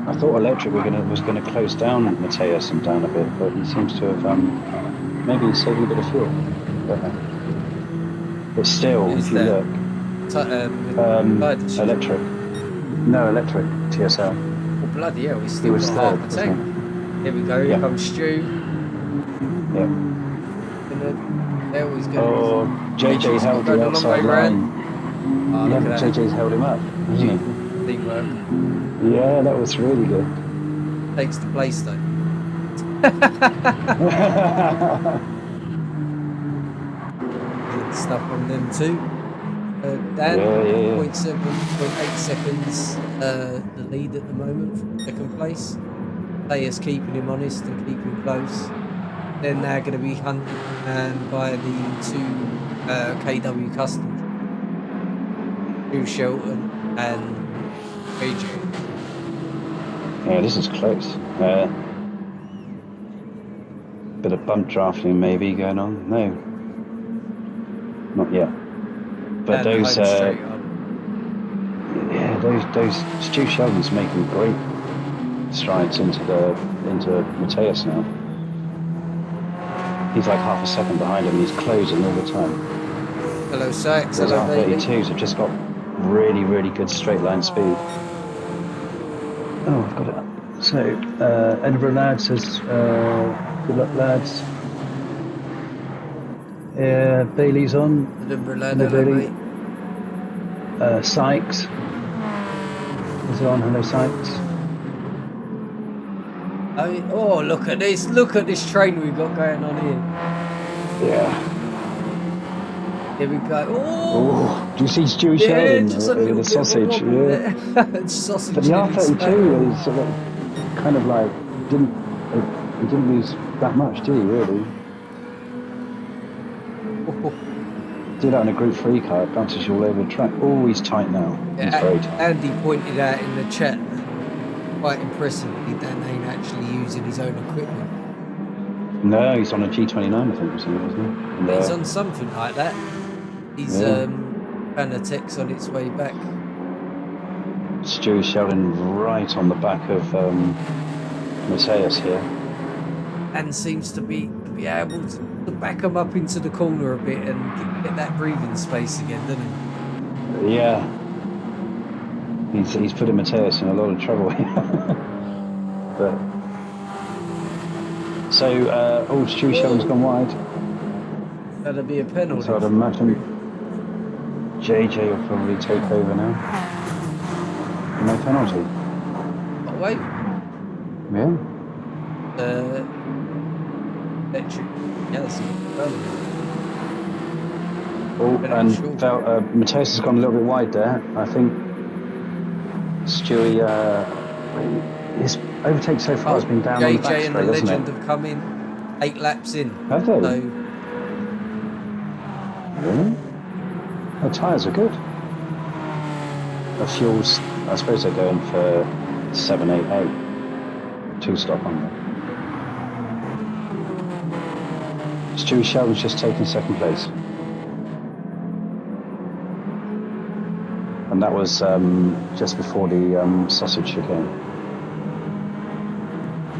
Speaker 2: I thought electric was going to close down Matthias and Dan a bit, but he seems to have maybe saved a bit of fuel. But still, if you look, electric. No, electric TSL.
Speaker 1: Oh bloody hell! He's still got half a tank. Here we go. Here comes Stu.
Speaker 2: Yeah.
Speaker 1: There he's going.
Speaker 2: Oh, JJ held the outside line.
Speaker 1: Oh, look at that.
Speaker 2: JJ's held him up, hasn't he?
Speaker 1: Teamwork.
Speaker 2: Yeah, that was really good.
Speaker 1: Takes the place though. Good stuff on them too. Dan,
Speaker 2: Yeah.
Speaker 1: 0.7, 0.8 seconds the lead at the moment from second place. Players keeping him honest and keeping close. They're now going to be hunted and by the two KW Customs, Drew Shelton and AJ.
Speaker 2: Yeah, this is close. Bit of bump drafting maybe going on. No, not yet. But
Speaker 1: And
Speaker 2: those,
Speaker 1: home straight up.
Speaker 2: yeah, those Stu Sheldon's making great strides into Mateus now. He's like half a second behind him. He's closing all the time.
Speaker 1: Hello, Sykes.
Speaker 2: Those
Speaker 1: Hello, baby.
Speaker 2: R32s have just got really, really good straight line speed. Oh, I've got it up. So, Edinburgh Lad says, good luck, lads. Bailey's on.
Speaker 1: Edinburgh Lad.
Speaker 2: Hello,
Speaker 1: Hello,
Speaker 2: Bailey.
Speaker 1: mate.
Speaker 2: Sykes is on. Hello, Sykes.
Speaker 1: Oh, look at this. Look at this train we've got going on here.
Speaker 2: Yeah.
Speaker 1: Here we go.
Speaker 2: Oh, do you see Stewie Sheldon
Speaker 1: just a
Speaker 2: with
Speaker 1: little
Speaker 2: the sausage?
Speaker 1: Yeah. Sausage.
Speaker 2: But the R32 is sort of kind of like he didn't lose that much, did he? Really? Did that in a Group 3 car, it bounces you all over the track. Oh, he's tight now. He's very tight.
Speaker 1: Andy pointed out in the chat, quite impressively, Dan ain't actually using his own equipment.
Speaker 2: No, he's on a G29, I think, or something, isn't he? And,
Speaker 1: he's on something like that. He's Panatex on its way back.
Speaker 2: Stewie Sheldon right on the back of Mateus here.
Speaker 1: And seems to be able to back him up into the corner a bit and get that breathing space again, doesn't he?
Speaker 2: Yeah. He's putting Mateus in a lot of trouble here. But so old Stewie Sheldon's gone wide.
Speaker 1: That'll be a penalty.
Speaker 2: So I'd imagine JJ will probably take over now. No penalty.
Speaker 1: Oh, wait.
Speaker 2: Yeah.
Speaker 1: Yes.
Speaker 2: Oh, and Mateus has gone a little bit wide there. I think Stewie, his overtake so far has been down on the back
Speaker 1: JJ and the
Speaker 2: straight, hasn't
Speaker 1: Legend
Speaker 2: it?
Speaker 1: have come in 8 laps in.
Speaker 2: Have they?
Speaker 1: So,
Speaker 2: really? The tyres are good. The fuels, I suppose they're going for 788. 2-stop on them. Stewie Sheldon's just taken second place. And that was just before the sausage chicane.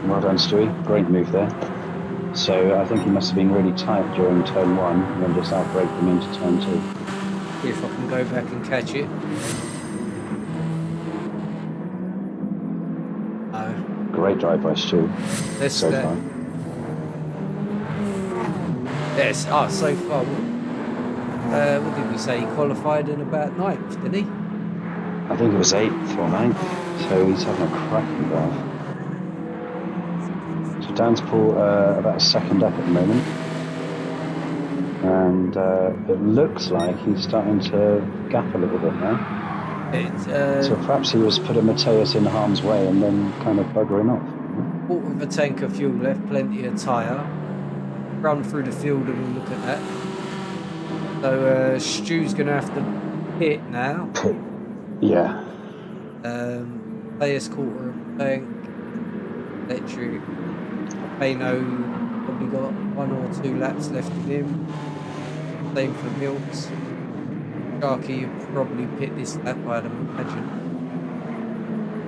Speaker 2: Well done, Stewie. Great move there. So I think he must have been really tight during turn 1 and then just outbraked them into turn 2.
Speaker 1: see if I can go back and catch it. No.
Speaker 2: Great drive by Stu so far.
Speaker 1: Yes, so far. What did we say? He qualified in about 9th, didn't he?
Speaker 2: I think it was 8th or 9th, so he's having a cracking drive. So Dan's pulled about a second up at the moment, and it looks like he's starting to gap a little bit now. So perhaps he was putting Mateus in harm's way and then kind of buggering off.
Speaker 1: Quarter of a tank of fuel left, plenty of tyre. Run through the field and we'll look at that. So Stu's going to have to pit now.
Speaker 2: Yeah.
Speaker 1: Players quarter of a tank. Electric. Pano probably got 1 or 2 laps left in him. Same for Milks. Sharky, you probably pit this lap, I'd imagine.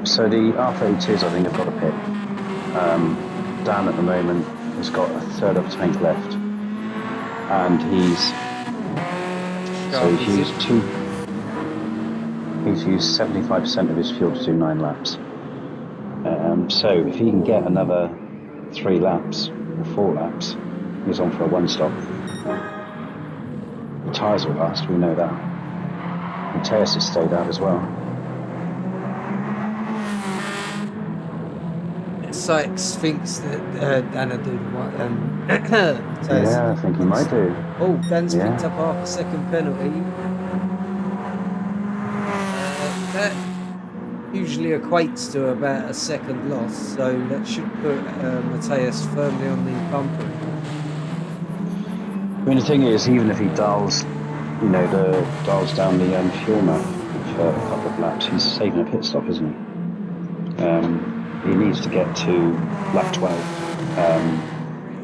Speaker 2: So the R32s, I think, have got a pit. Dan at the moment has got a third of a tank left, and he's used 75% of his fuel to do 9 laps. So if he can get another 3 laps or 4 laps, he's on for a 1-stop. The tyres will last, we know that. Mateus has stayed out as well.
Speaker 1: Sykes thinks that Dan will do the one.
Speaker 2: Yeah, I think he might do.
Speaker 1: Oh, Dan's
Speaker 2: Yeah.
Speaker 1: picked up half a second penalty. That usually equates to about a second loss, so that should put Matthias firmly on the bumper.
Speaker 2: I mean, the thing is, even if he dials down the fuel map for a couple of laps, he's saving a pit stop, isn't he? He needs to get to lap 12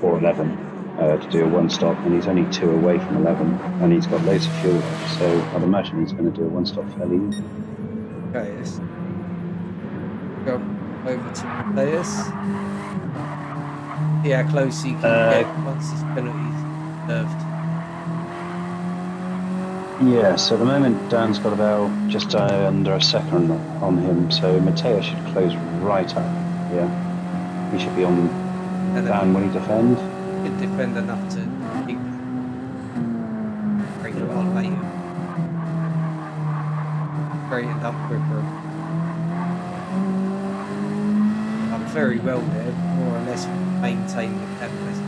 Speaker 2: or 11 to do a one stop, and he's only 2 away from 11, and he's got loads of fuel left, so I'd imagine he's going to do a one stop fairly easy.
Speaker 1: Okay, let's go over to Matthias. See how close he can get once this penalty's served.
Speaker 2: Yeah, so at the moment Dan's got about just under a second on him, so Matthias should close right up. Yeah, he should be on Dan when he defend.
Speaker 1: Could defend enough to keep break it on later. Straightened up quicker. I'm very well there, more or less maintain the capitalism.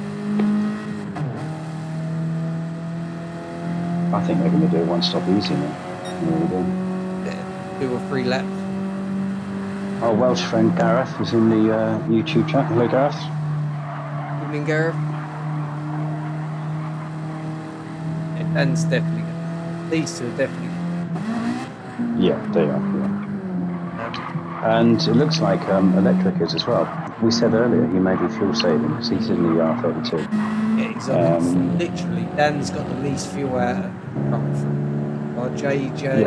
Speaker 2: I think they're going to do a one stop easy now.
Speaker 1: Yeah, 2 or 3 laps.
Speaker 2: Our Welsh friend Gareth is in the YouTube chat. Hello, Gareth.
Speaker 1: Evening, Gareth. Yeah, Dan's definitely good. These two are definitely good.
Speaker 2: Yeah, they are. Yeah. And it looks like electric is as well. We said earlier he may be fuel saving because he's in the R32.
Speaker 1: Yeah, exactly. Literally, Dan's got the least fuel out of the front. While JJ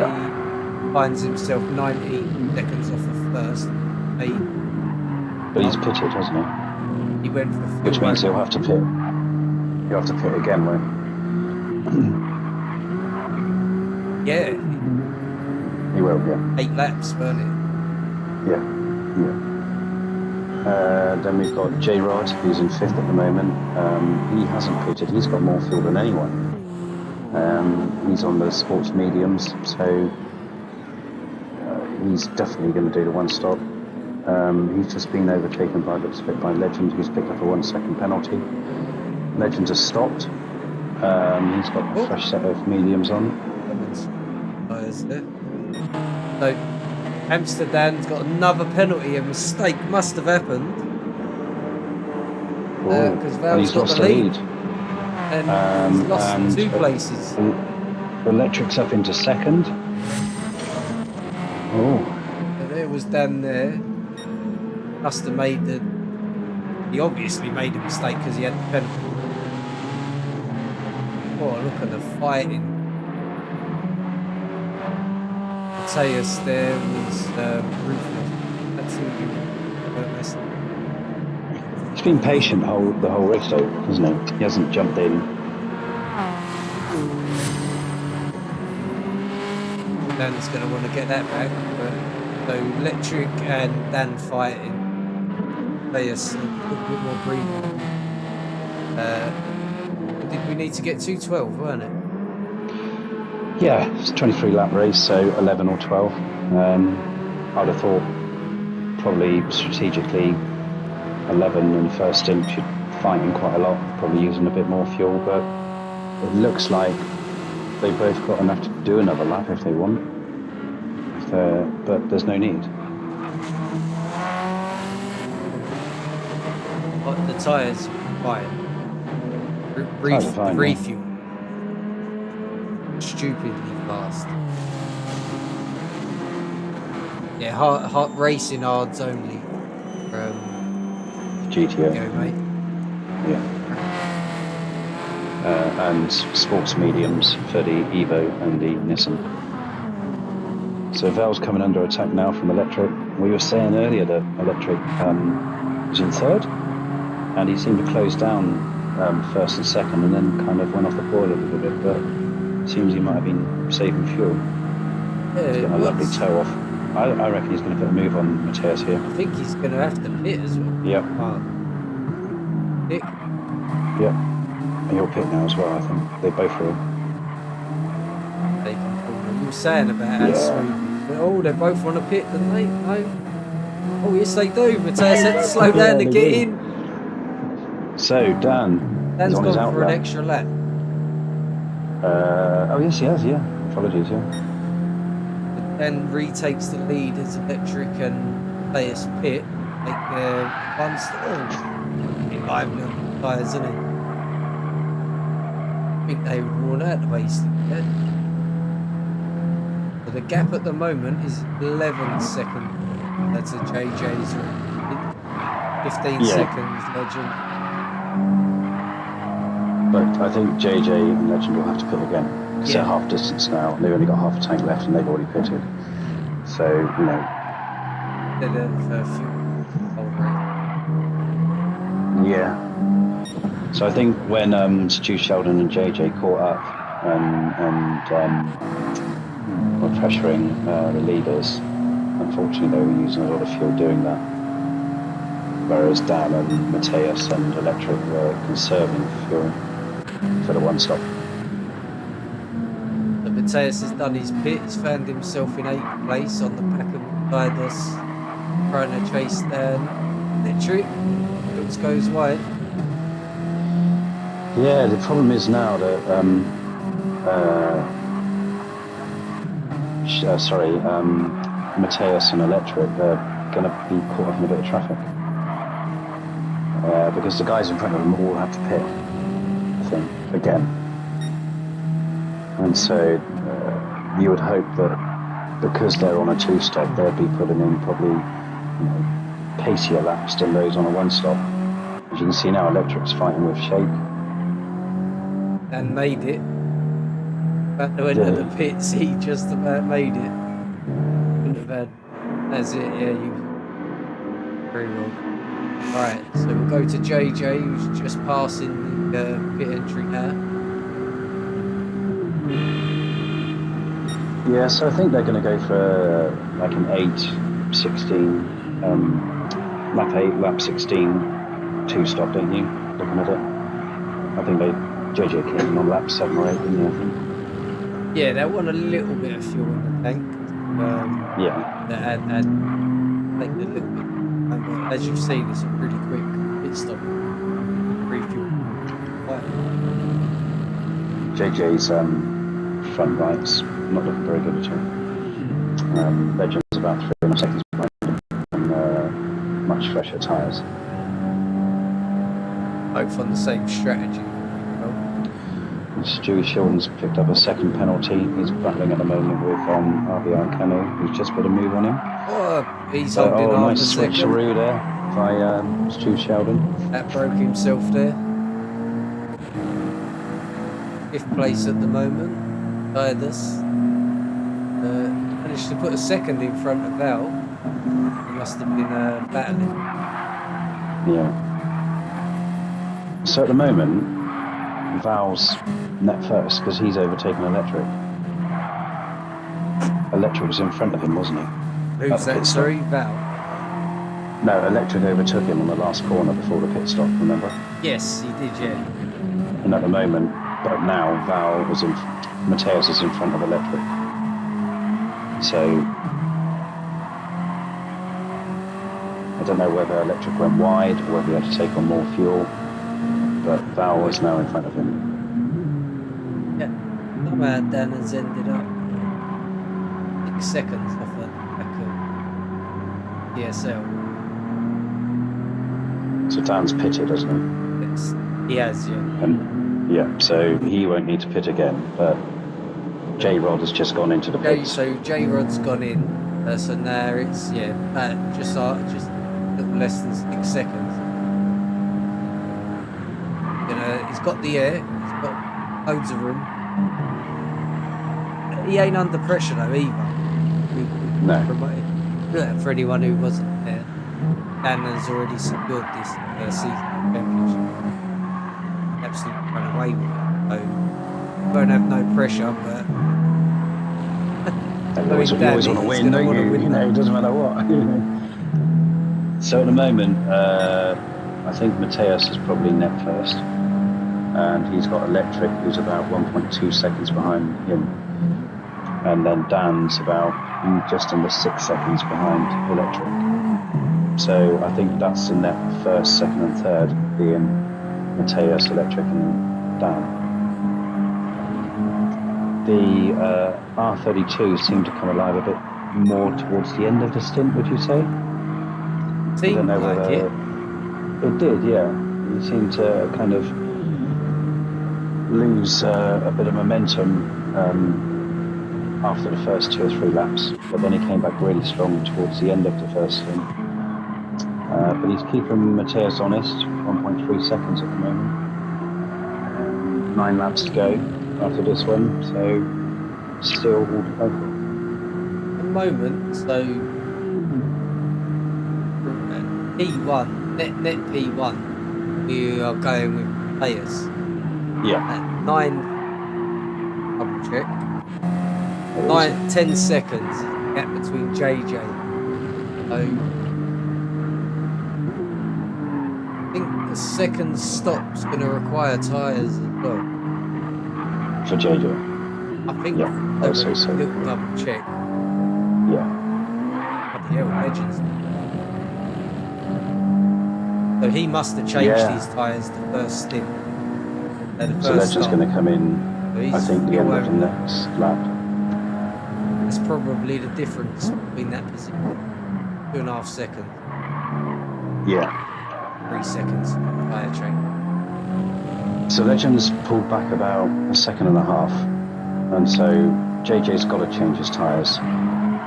Speaker 1: finds himself 19 seconds off of first. 8.
Speaker 2: But he's pitted, hasn't he?
Speaker 1: He went for fuel.
Speaker 2: Which means he'll have to pit. He'll have to pit again, won't
Speaker 1: he? Yeah.
Speaker 2: He will, yeah.
Speaker 1: 8 laps, weren't it?
Speaker 2: Yeah, yeah. Then we've got J-Rod, who's in 5th at the moment. He hasn't pitted. He's got more fuel than anyone. He's on the sports mediums, so he's definitely going to do the one stop. He's just been overtaken by Legend, who's picked up a 1 second penalty. Legend has stopped. He's got a fresh set of mediums on.
Speaker 1: So Amsterdam's got another penalty. A mistake must have happened because Val's got the lead. And he's lost 2 places.
Speaker 2: Electric's up into 2nd. Oh.
Speaker 1: So there was Dan there. Must have made he obviously made a mistake because he had the penalty. Oh, look at the fighting. Matthias there was ruthless. Absolutely ruthless.
Speaker 2: He's been patient the whole race though, hasn't he? He hasn't jumped in.
Speaker 1: Dan's going to want to get that back, but so Electric and Dan fighting. Matthias a little bit more breathing. Did we need to get 2:12, weren't it?
Speaker 2: Yeah, it's a 23 lap race, so 11 or 12. I'd have thought probably strategically 11 in the first stint should fighting quite a lot, probably using a bit more fuel, but it looks like they've both got enough to do another lap if they want. But there's no need.
Speaker 1: The tyres fine. Refuel. Stupidly fast. Yeah, hard racing hards only.
Speaker 2: GTO.
Speaker 1: Go, mate.
Speaker 2: Yeah. And sports mediums for the Evo and the Nissan. So Val's coming under attack now from Electric. We were saying earlier that Electric was in 3rd, and he seemed to close down 1st and 2nd, and then kind of went off the boil a little bit, but it seems he might have been saving fuel.
Speaker 1: Yeah,
Speaker 2: he's getting a lovely toe off. I reckon he's going to put a move on Matthias here.
Speaker 1: I think he's going to have to pit as well.
Speaker 2: Yep.
Speaker 1: Pit.
Speaker 2: Yep. He'll pit now as well, I think. They both will.
Speaker 1: They can pull. You were saying about how smooth. But, they're both on a pit, didn't they? No? Oh, yes, they do. Mateus had to slow down to
Speaker 2: they
Speaker 1: get
Speaker 2: do.
Speaker 1: in.
Speaker 2: So Dan is
Speaker 1: Dan's
Speaker 2: on his
Speaker 1: gone for an
Speaker 2: outlap.
Speaker 1: extra lap.
Speaker 2: Oh yes, he has. Yeah, apologies. Yeah.
Speaker 1: Dan retakes the lead as Electric and Mateus pit. Like one bit lively on the tyres, isn't he? I think they would worn out the way he's there. So the gap at the moment is 11 seconds. That's a JJ's 15 seconds, Legend.
Speaker 2: But I think JJ and Legend will have to pit again because they're half distance now. They've only got half a tank left and they've already pitted. So, you know.
Speaker 1: They're there for fuel.
Speaker 2: Yeah. So I think when Stu Sheldon and JJ caught up and were pressuring the leaders, unfortunately they were using a lot of fuel doing that. Whereas Dan and Mateus and Electric were conserving fuel for the one stop.
Speaker 1: But Mateus has done his pit. He's found himself in 8th place on the back of Midas, trying to chase down Electric. Looks goes wide.
Speaker 2: Yeah, the problem is now that Mateus and Electric are going to be caught up in a bit of traffic because the guys in front of them all have to pit, I think, again. And so you would hope that because they're on a 2-stop, they'll be putting in probably pacier laps than those on a 1-stop. As you can see now, Electric's fighting with Shake.
Speaker 1: And made it. Back to enter the pits, he just about made it. Couldn't have had. That's it, yeah, you very well. Alright, so we'll go to JJ, who's just passing the pit entry now.
Speaker 2: Yeah, so I think they're going to go for like an 8-16, lap 8, lap 16, 2-stop, don't you? Looking at it. I think JJ came in on lap 7 or 8, didn't you, I think?
Speaker 1: Yeah, they want a little bit of fuel in the tank. That had taken a little bit. But as you've seen, it's a pretty quick pit stop. Refuel.
Speaker 2: JJ's front right's not looking very good at all. Legend's about 3.5 seconds behind him on much fresher tyres.
Speaker 1: Both on the same strategy.
Speaker 2: Stewie Sheldon's picked up a second penalty. He's battling at the moment with RBR Cano, who's just put a move on him.
Speaker 1: Oh, he's holding on
Speaker 2: nice switcheroo there by Stewie Sheldon. That
Speaker 1: broke himself there. 5th place at the moment. Midas managed to put a second in front of Val. He must have been battling.
Speaker 2: Yeah. So at the moment, Val's net first because he's overtaken Electric. Electric was in front of him, wasn't he?
Speaker 1: Who's that? Sorry, Val?
Speaker 2: No, Electric overtook him on the last corner before the pit stop, remember?
Speaker 1: Yes, he did, yeah.
Speaker 2: And at the moment, but now Mateus is in front of Electric. So I don't know whether Electric went wide or whether he had to take on more fuel. But Val is now in front of him.
Speaker 1: Yeah, somehow Dan has ended up 6 seconds off the back of DSL.
Speaker 2: So Dan's pitted, hasn't he?
Speaker 1: Yes, he has, yeah.
Speaker 2: So he won't need to pit again, but J-Rod has just gone into the pit.
Speaker 1: So J-Rod's gone in, so now it's, just a little less than 6 seconds. He's got the air, he's got loads of room. He ain't under pressure though either.
Speaker 2: No.
Speaker 1: For anyone who wasn't there, Dan has already secured this season championship. Absolutely run away with it. So won't have no pressure, but
Speaker 2: you always want to win, don't you? It doesn't matter what. So at the moment, I think Mateus is probably net first. And he's got Electric, who's about 1.2 seconds behind him. And then Dan's about just under 6 seconds behind Electric. So I think that's in that first, second, and third being Mateus, Electric, and Dan. The R32 seemed to come alive a bit more towards the end of the stint, would you say?
Speaker 1: Seemed like
Speaker 2: whether
Speaker 1: it.
Speaker 2: it did, yeah. It seemed to kind of lose a bit of momentum after the first 2 or 3 laps, but then he came back really strong towards the end of the first stint. But he's keeping Mateus honest, 1.3 seconds at the moment. 9 laps to go after this one, so still all to go for.
Speaker 1: At the moment, so P1, net P1, we are going with players.
Speaker 2: Yeah.
Speaker 1: At 9, double check. 10 seconds gap between JJ. So I think the second stop's going to require tyres as well.
Speaker 2: For JJ?
Speaker 1: I think
Speaker 2: yeah, I would say so.
Speaker 1: Little double check.
Speaker 2: Yeah.
Speaker 1: Bloody hell, Legends. So he must have changed his tyres the first stint.
Speaker 2: So Legend's going to come in,
Speaker 1: so
Speaker 2: I think, the end of the next lap.
Speaker 1: That's probably the difference between that position. 2.5 seconds.
Speaker 2: Yeah.
Speaker 1: 3 seconds tyre change.
Speaker 2: So Legend's pulled back about 1.5 seconds, and so JJ's got to change his tyres.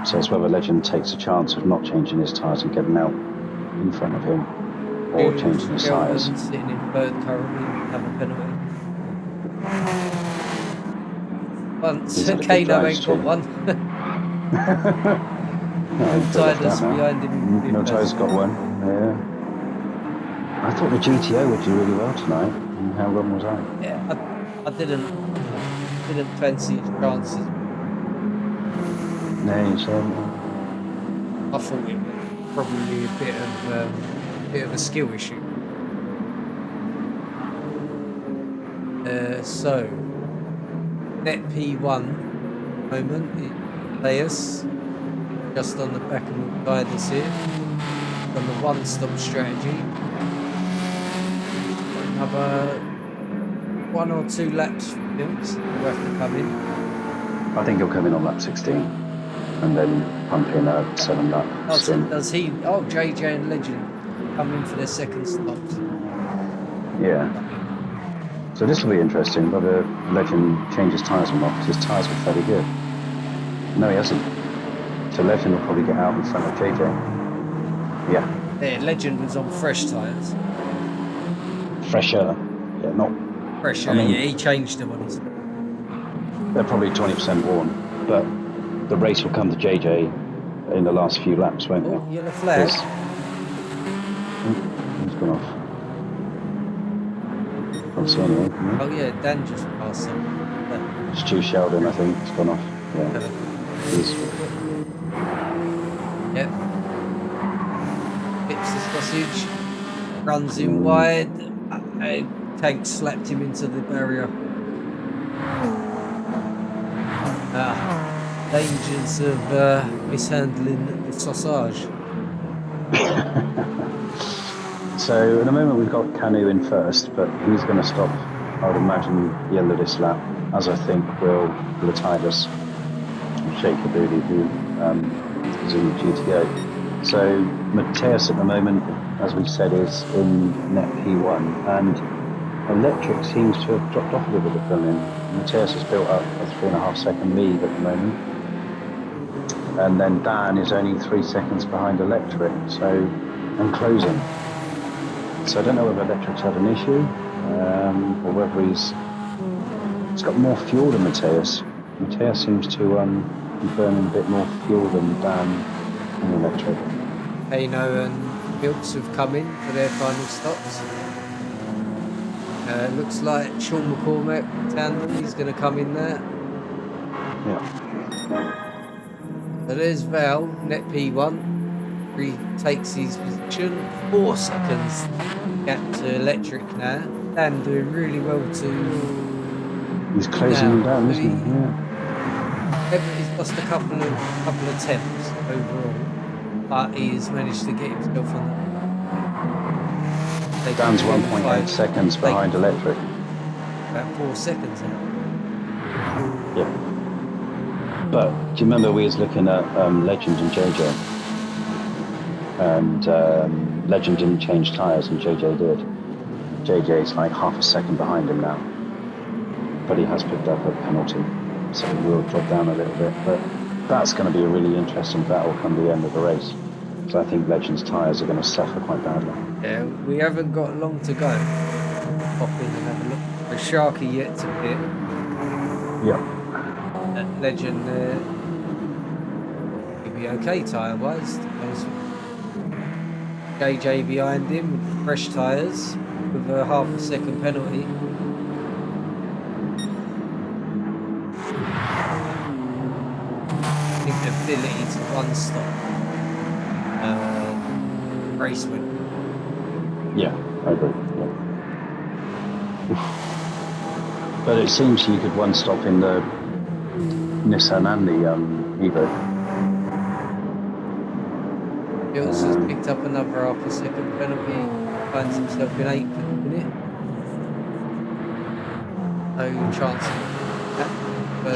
Speaker 2: So it's whether Legend takes a chance of not changing his tyres and getting out in front of him, or changing his tyres.
Speaker 1: Sitting in third currently, have a penalty. Once Kano ain't got one. Tyler's behind him.
Speaker 2: No, Tyler's got one. Yeah. I thought the GTO would do really well tonight. And how wrong was I?
Speaker 1: Yeah, I didn't fancy his chances.
Speaker 2: No, you said.
Speaker 1: I thought it was probably a bit of a skill issue. So net P1 moment is Leus, just on the back of the guidance here, on the one-stop strategy. Another 1 or 2 laps for him, so he'll have to come in.
Speaker 2: I think he'll come in on lap 16 and then pump in a 7 lap.
Speaker 1: Does he? Oh, JJ and Legend come in for their second stops.
Speaker 2: Yeah. So this will be interesting, whether Legend changes tyres or not, because his tyres were fairly good. No, he hasn't. So Legend will probably get out in front of JJ. Yeah.
Speaker 1: Yeah, Legend was on fresh tyres.
Speaker 2: Fresher. Yeah, not...
Speaker 1: Fresher, I mean, yeah, he changed them on his...
Speaker 2: They're probably 20% worn, but the race will come to JJ in the last few laps, won't it?
Speaker 1: Oh, yellow flag.
Speaker 2: He's gone off. Can't see anyone.
Speaker 1: Oh yeah, Dan just passed him.
Speaker 2: Stu Sheldon, I think, has gone off. Yeah.
Speaker 1: Yep. Pips the sausage, runs in wide. Tank slapped him into the barrier. Dangers of mishandling the sausage.
Speaker 2: So at the moment we've got Canu in first, but he's going to stop, I would imagine, the end of this lap, as I think will the Tigers, Shaker Booty, who is in the GTO. So Mateus at the moment, as we said, is in net P1, and Electric seems to have dropped off a little bit from him. Mateus has built up a 3.5 second lead at the moment, and then Dan is only 3 seconds behind Electric, and closing. So I don't know whether Electric's had an issue, or whether he's got more fuel than Mateus. Mateus seems to be burning a bit more fuel than Dan and Electric.
Speaker 1: Kano and Milks have come in for their final stops. Looks like Sean McCormack tandem, he's going to come in there.
Speaker 2: Yeah.
Speaker 1: So there's Val, net P1. He takes his position. 4 seconds gap to Electric now. Dan doing really well too.
Speaker 2: He's closing him down, isn't he? Yeah.
Speaker 1: He's lost a couple of attempts overall. He's managed to get himself on the.
Speaker 2: Dan's 1.8 seconds behind Electric.
Speaker 1: About 4 seconds now.
Speaker 2: Yeah. But do you remember we was looking at Legend and JJ? And Legend didn't change tyres and JJ did. JJ's like half a second behind him now. But he has picked up a penalty, so he will drop down a little bit. But that's going to be a really interesting battle come the end of the race. So I think Legend's tyres are going to suffer quite badly.
Speaker 1: Yeah, we haven't got long to go. Pop in and have a look. For Sharky yet to pit.
Speaker 2: Yeah.
Speaker 1: Legend he'll be okay tyre-wise. JJ behind him with fresh tyres with a half a second penalty. I think the ability to one-stop race win.
Speaker 2: Yeah, I agree. Yeah. But it seems you could one-stop in the Nissan and the Evo.
Speaker 1: Bills has picked up another half a second penalty, finds himself in 8th at the minute. No chance of that.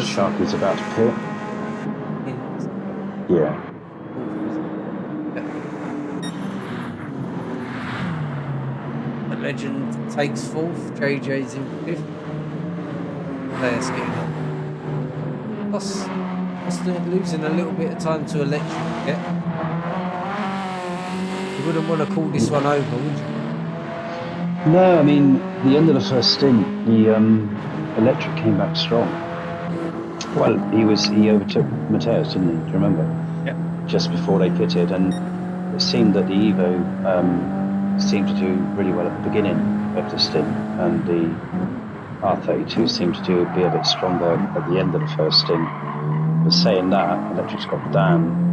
Speaker 2: Sharky's about to pit. Yeah.
Speaker 1: The Legend takes 4th, JJ's in 5th. Players getting up. Austin losing a little bit of time to Electric yet. You wouldn't want to call this one over, would you?
Speaker 2: No, I mean, the end of the first stint, the Electric came back strong. Well, he overtook Mateus, didn't he? Do you remember?
Speaker 1: Yeah.
Speaker 2: Just before they pitted, and it seemed that the Evo seemed to do really well at the beginning of the stint, and the R32 seemed to be a bit stronger at the end of the first stint. But saying that, Electric's got Dan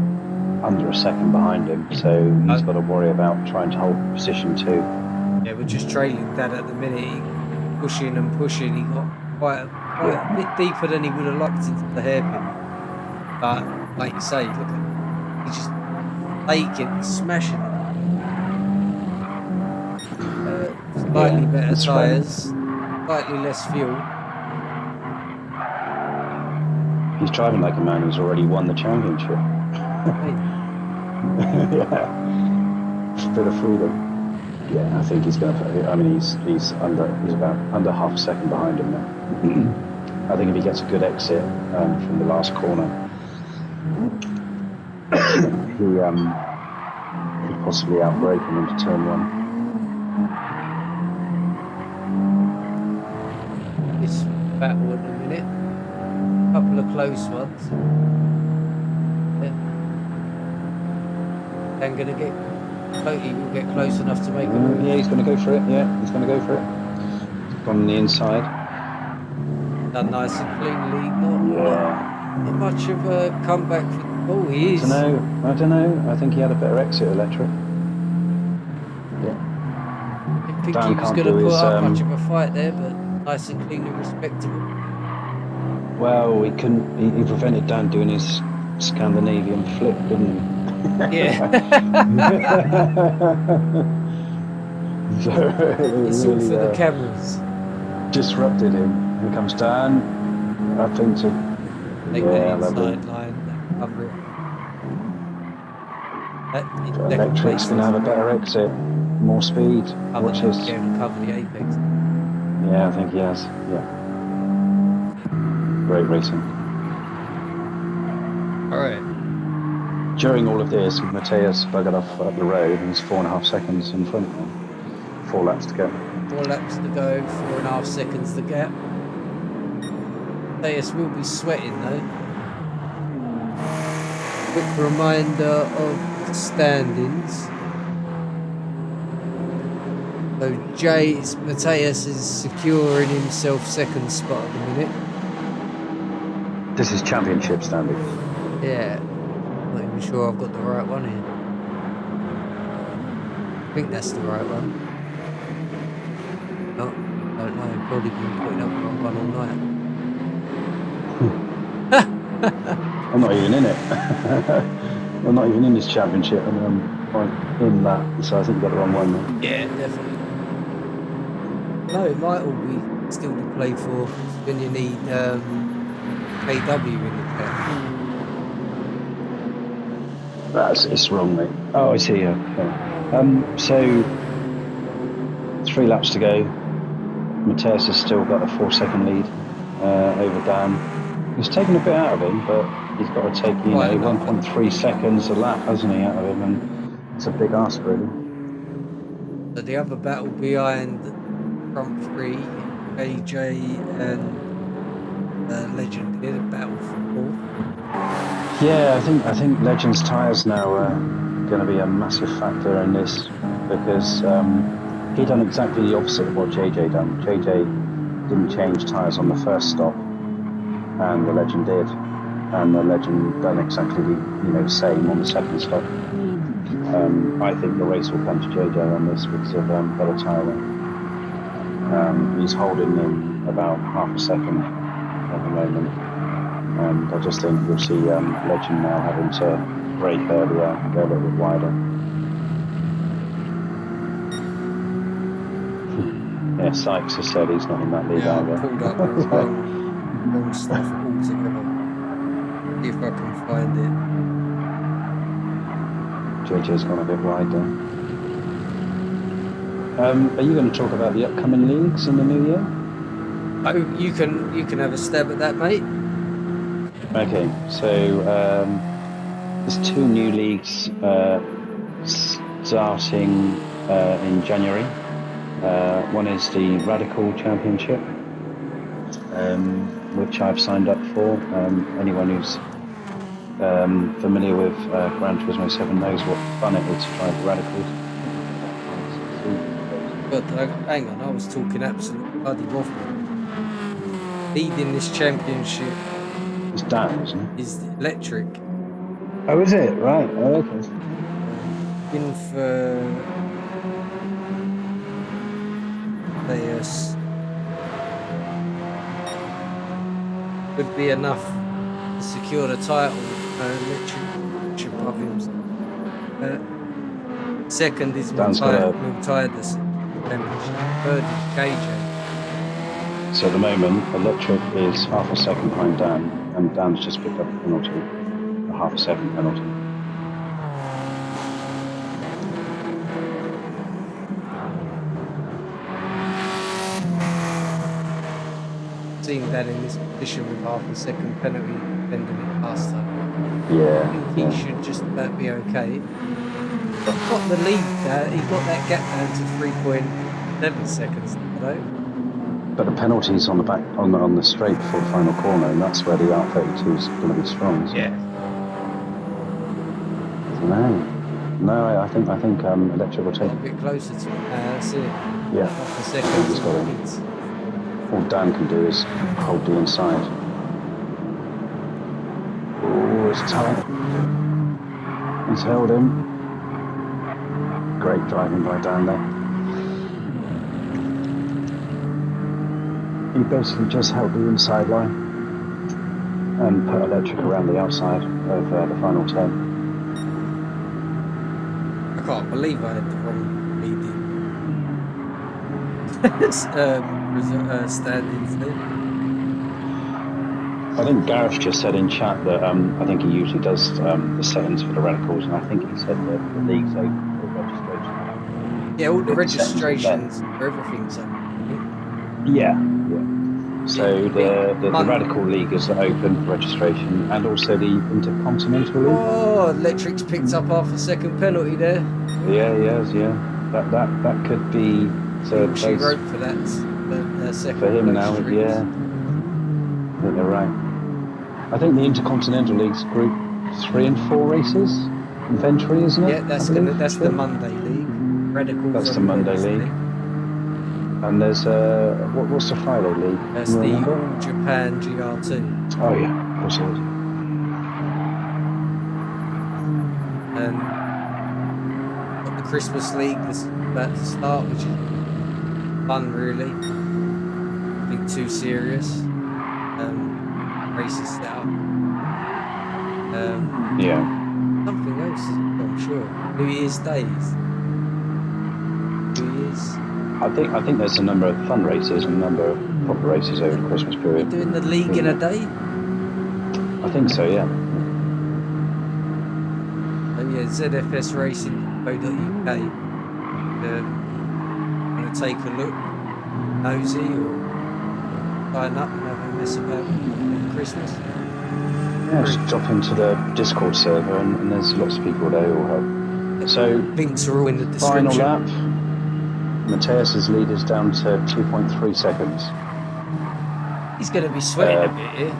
Speaker 2: under a second behind him, so he's got to worry about trying to hold position too.
Speaker 1: Yeah, we're just trailing Dan at the minute. He pushing and pushing. He got quite a bit deeper than he would have liked into the hairpin. But like you say, look at he's just taking, smashing it. Slightly better tyres, slightly less fuel.
Speaker 2: He's driving like a man who's already won the championship. Yeah, a bit of freedom. Yeah, I think he's going to. I mean, he's about under half a second behind him now. I think if he gets a good exit from the last corner, he could possibly outbrake him into turn 1.
Speaker 1: This battle at the minute, a couple of close ones. Dan gonna get. He will get close enough to make it.
Speaker 2: Yeah, he's going to go for it. Yeah, he's going to go for it. He's gone on the inside.
Speaker 1: Done nice and cleanly. Not much of a comeback for the ball. He is.
Speaker 2: I don't know. I think he had a better exit, Electric. Yeah.
Speaker 1: I didn't think
Speaker 2: Dan
Speaker 1: he was
Speaker 2: can't
Speaker 1: going to
Speaker 2: do
Speaker 1: put
Speaker 2: his,
Speaker 1: up much of a fight there, but nice and clean and respectable.
Speaker 2: Well, he couldn't. He prevented Dan doing his Scandinavian flip, didn't he?
Speaker 1: Yeah.
Speaker 2: So
Speaker 1: It's all for the cameras.
Speaker 2: Disrupted him. Here comes Dan. I think to
Speaker 1: Take the inside line, cover it.
Speaker 2: Electric's going to have a better exit, more speed. Watch this.
Speaker 1: Cover the apex.
Speaker 2: Yeah, I think he has. Yeah. Great racing.
Speaker 1: All right.
Speaker 2: During all of this, Mateus buggered off up the road and he's 4.5 seconds in front of him. 4 laps to go.
Speaker 1: 4 laps to go, 4.5 seconds the gap. Mateus will be sweating though. Quick reminder of the standings. So Mateus is securing himself second spot at the minute.
Speaker 2: This is championship standings.
Speaker 1: Yeah. Not even sure I've got the right one here. I think that's the right one. No, don't know. Probably been putting up the wrong one all night.
Speaker 2: I'm not even in it. Well, not even in this championship, and in that. So I think you got the wrong one. There.
Speaker 1: Yeah, definitely. No, it might all be still to play for when you need KW in the chat.
Speaker 2: It's wrong, mate. Oh, I see. Okay. So 3 laps to go. Mateus has still got a 4-second lead over Dan. He's taken a bit out of him, but he's got to take 1.3 seconds a lap, hasn't he, out of him? And it's a big ask, really.
Speaker 1: So the other battle behind front 3, AJ and Legend did a battle for 4th.
Speaker 2: Yeah, I think Legend's tyres now are going to be a massive factor in this because he done exactly the opposite of what JJ done. JJ didn't change tyres on the first stop, and the Legend did, and the Legend done exactly the same on the second stop. I think the race will come to JJ on this because of better tyre wear. He's holding in about half a second at the moment. And I just think you'll see Legend now having to brake earlier and go a little bit wider. Yeah, Sykes has said he's not in that lead either.
Speaker 1: I pulled up the wrong stuff altogether. See if I can find it.
Speaker 2: JJ's gone a bit wide there. Are you going to talk about the upcoming leagues in the new year?
Speaker 1: Oh, you can have a stab at that, mate.
Speaker 2: Okay, so there's 2 new leagues starting in January. One is the Radical Championship, which I've signed up for. Anyone who's familiar with Gran Turismo 7 knows what fun it is to drive the Radicals.
Speaker 1: But hang on, I was talking absolute bloody waffle. Leading this championship
Speaker 2: It's Dan, isn't it?
Speaker 1: is electric.
Speaker 2: Oh, is it? Right. Oh, okay.
Speaker 1: In for Mateus would be enough to secure the title. Electric above him. Second is Miltiades. Third is KJ.
Speaker 2: So at the moment, Electric is half a second behind Dan, and Dan's just picked up a penalty, a half a second penalty.
Speaker 1: Seeing that in this position with half a second penalty, bending it past time.
Speaker 2: Yeah.
Speaker 1: I think he should just about be okay. Got the lead there. He got that gap down to 3.7 seconds, though.
Speaker 2: But the penalty's on the back, on the straight before the final corner, and that's where the R32 is going to be strong. So.
Speaker 1: Yeah.
Speaker 2: No, I think Electric will take
Speaker 1: A bit closer to it. That's it.
Speaker 2: Yeah.
Speaker 1: Half a second.
Speaker 2: He's got it. All Dan can do is hold the inside. Oh, it's tight. He's held him. Great driving by Dan there. He basically just held the inside line and put Electric around the outside of the final turn.
Speaker 1: I can't believe I had the wrong leading standings there.
Speaker 2: I think Gareth just said in chat that I think he usually does the settings for the Radicals, and I think he said that the league's open for registration.
Speaker 1: Yeah, all the registrations for everything's open.
Speaker 2: Yeah. So the Radical League is open for registration, and also the Intercontinental League.
Speaker 1: Oh, Electric's picked up half a second penalty there.
Speaker 2: Yeah, he has. Yeah, that could be third
Speaker 1: She
Speaker 2: place.
Speaker 1: wrote for that second
Speaker 2: For him now.
Speaker 1: place.
Speaker 2: Yeah, I think they're right. I think the Intercontinental League's Group 3 and 4 races. Inventory, isn't it?
Speaker 1: Yeah, that's the Monday League. Radicals.
Speaker 2: That's the Monday League. And there's what's the Friday League?
Speaker 1: That's the All Japan GR2.
Speaker 2: Oh yeah, of course it is.
Speaker 1: And got the Christmas League that's about to start, which is fun really. Nothing too serious. Races set up.
Speaker 2: Yeah.
Speaker 1: something else, I'm sure. New Year's Days. New Year's.
Speaker 2: I think there's a number of fun races and a number of proper races over the Christmas
Speaker 1: Are
Speaker 2: period.
Speaker 1: doing the league in a day?
Speaker 2: I think so, yeah.
Speaker 1: Oh yeah, ZFS Racing.co.uk. Want to take a look, nosy, or sign up and have a mess about over Christmas?
Speaker 2: Yeah, just drop into the Discord server and there's lots of people there who'll help. So,
Speaker 1: Links are all in the
Speaker 2: final
Speaker 1: description.
Speaker 2: lap. Mateus's lead is down to 2.3 seconds.
Speaker 1: He's going to be sweating a bit here.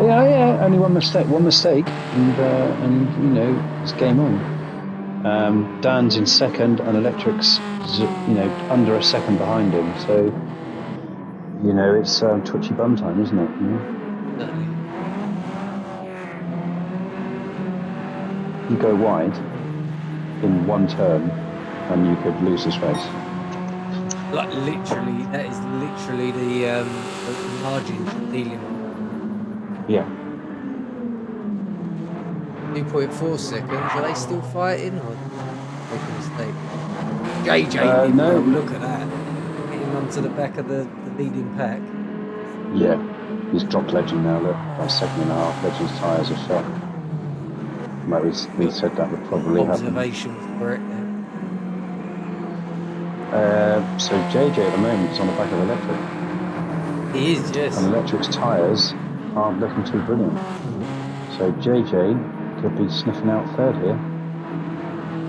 Speaker 2: Yeah, only one mistake, and you know, it's game on. Dan's in second, and Electric's, you know, under a second behind him. So, you know, it's twitchy bum time, isn't it? You know?
Speaker 1: Certainly.
Speaker 2: You go wide in one turn, and you could lose this race.
Speaker 1: Like literally, that is literally the margin you're dealing with.
Speaker 2: Yeah.
Speaker 1: 2.4 seconds. Are they still fighting or make a mistake? JJ did
Speaker 2: no.
Speaker 1: well. Look at that. Getting onto the back of the leading pack.
Speaker 2: Yeah. He's dropped Legend now. Look, about a second and a half. Legend's tyres are shot. Well, we said that would probably
Speaker 1: Observation was correct there.
Speaker 2: So JJ at the moment is on the back of Electric.
Speaker 1: He is, yes.
Speaker 2: And Electric's tyres aren't looking too brilliant. So JJ could be sniffing out third here.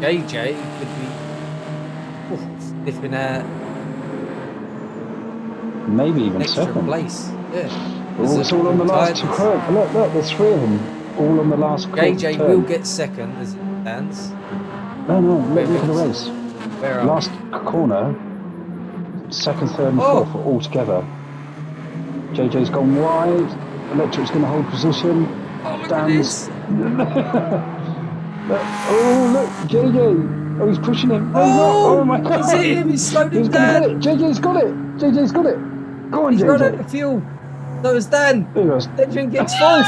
Speaker 1: JJ could be sniffing out
Speaker 2: maybe even
Speaker 1: extra
Speaker 2: second.
Speaker 1: Place. Yeah.
Speaker 2: It's all on the last two curves. Look, there's three of them. All on the last
Speaker 1: JJ
Speaker 2: turn.
Speaker 1: will get second as it stands.
Speaker 2: No, look at the race.
Speaker 1: Where
Speaker 2: last corner, second, third and fourth are all together. JJ's gone wide. Electric's going to hold position.
Speaker 1: Oh, look
Speaker 2: Dan's...
Speaker 1: at
Speaker 2: look, JJ. Oh, he's pushing him. No, he's not. Oh my God.
Speaker 1: He's hit him. He's slowed him down.
Speaker 2: JJ's got it. JJ's got it. Go on,
Speaker 1: he's
Speaker 2: JJ.
Speaker 1: Run out of fuel. So is Dan. Legend gets fourth.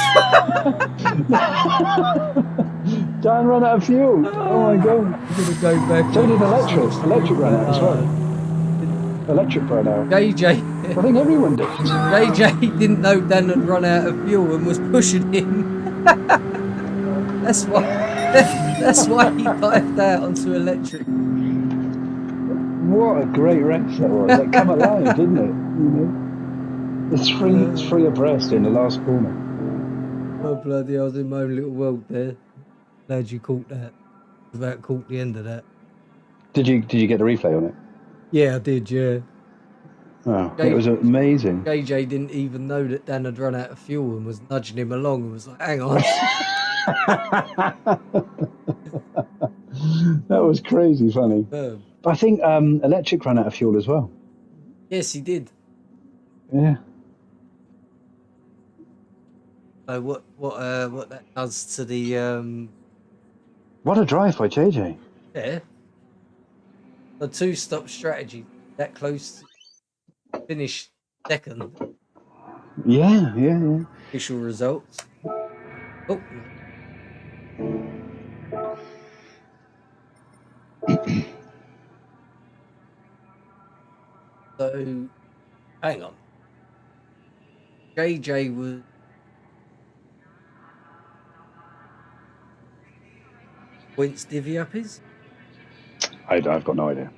Speaker 2: Dan ran out of fuel. Oh my God.
Speaker 1: I'm going to go back.
Speaker 2: So did Electric. Electric ran out as well. Electric ran out.
Speaker 1: JJ.
Speaker 2: I think everyone did.
Speaker 1: JJ didn't know Dan had run out of fuel and was pushing him. That's why he dived out onto Electric.
Speaker 2: What a great race that was. It came alive, didn't it? You know? It's three abreast in the last corner.
Speaker 1: Oh bloody hell, I was in my own little world there. Glad you caught that. About caught the end of that.
Speaker 2: Did you get the replay on it?
Speaker 1: Yeah, I did, yeah.
Speaker 2: Oh, it was amazing.
Speaker 1: JJ didn't even know that Dan had run out of fuel and was nudging him along and was like, hang on.
Speaker 2: That was crazy funny. But I think Electric ran out of fuel as well.
Speaker 1: Yes, he did.
Speaker 2: Yeah.
Speaker 1: So what that does to the
Speaker 2: What a drive by JJ.
Speaker 1: Yeah. The two-stop strategy that close to finish second.
Speaker 2: Yeah.
Speaker 1: Official results. Oh. So, hang on. JJ was points divvy up his?
Speaker 2: I've got no idea.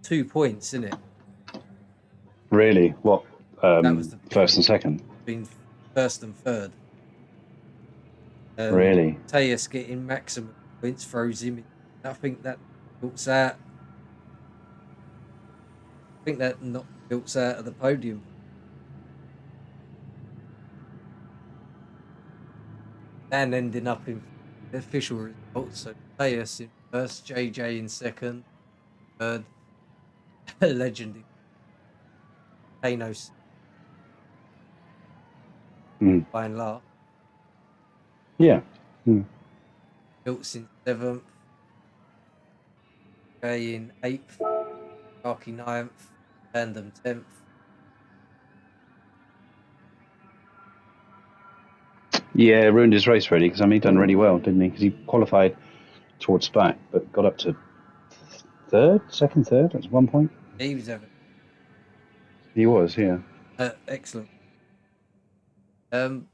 Speaker 1: Two points, isn't it?
Speaker 2: Really? What?
Speaker 1: That was the
Speaker 2: first and second?
Speaker 1: Between first and third.
Speaker 2: Really?
Speaker 1: Tejas getting maximum points throws him. I think that looks out. I think that knocked Wilkes out of the podium. And ending up in the official results. So Tejas in first, JJ in second, third, Legend in Kanos by and large.
Speaker 2: Yeah.
Speaker 1: Wilkes in seventh. Jay in 8th, Sharky 9th, Random 10th.
Speaker 2: Yeah, ruined his race really because he done really well, didn't he? Because he qualified towards back, but got up to third at one point.
Speaker 1: He was having
Speaker 2: He was, yeah.
Speaker 1: excellent. Um,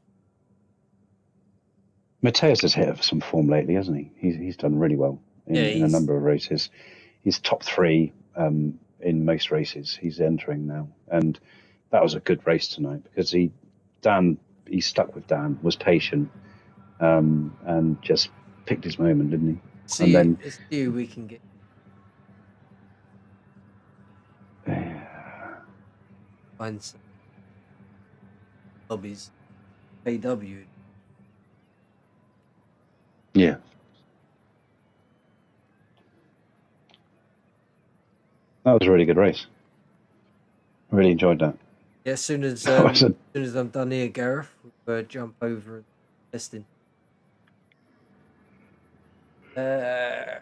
Speaker 2: Mateus has hit some form lately, hasn't he? He's done really well
Speaker 1: yeah,
Speaker 2: in a number of races. He's top three in most races he's entering now, and that was a good race tonight because he stuck with Dan, was patient, and just picked his moment, didn't he? And then
Speaker 1: let's see who we can get. Find some hobbies. AW.
Speaker 2: yeah, that was a really good race. I really enjoyed that.
Speaker 1: Yeah, as soon as
Speaker 2: That was
Speaker 1: I'm done here, Gareth, we'll jump over and testing. Uh,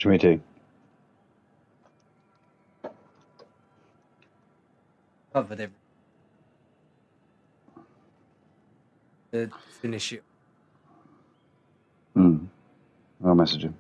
Speaker 2: what me too.
Speaker 1: covered everything to finish it.
Speaker 2: I'll message him.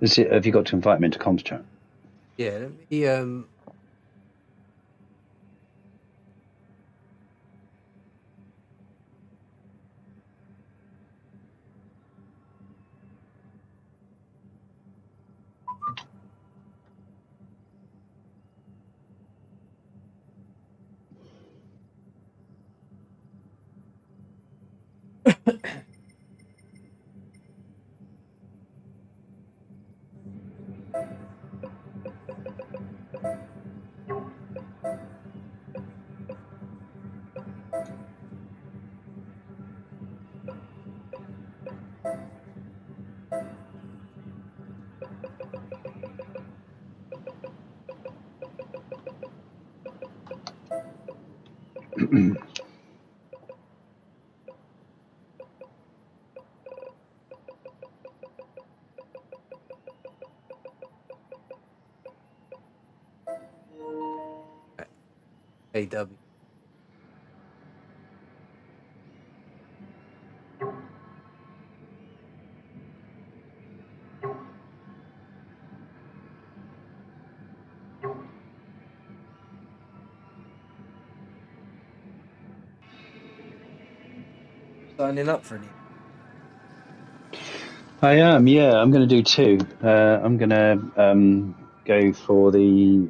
Speaker 2: Have you got to invite him into comms chat?
Speaker 1: Yeah, let me AW. Signing up for any.
Speaker 2: I am, yeah. I'm going to do two. I'm going to go for the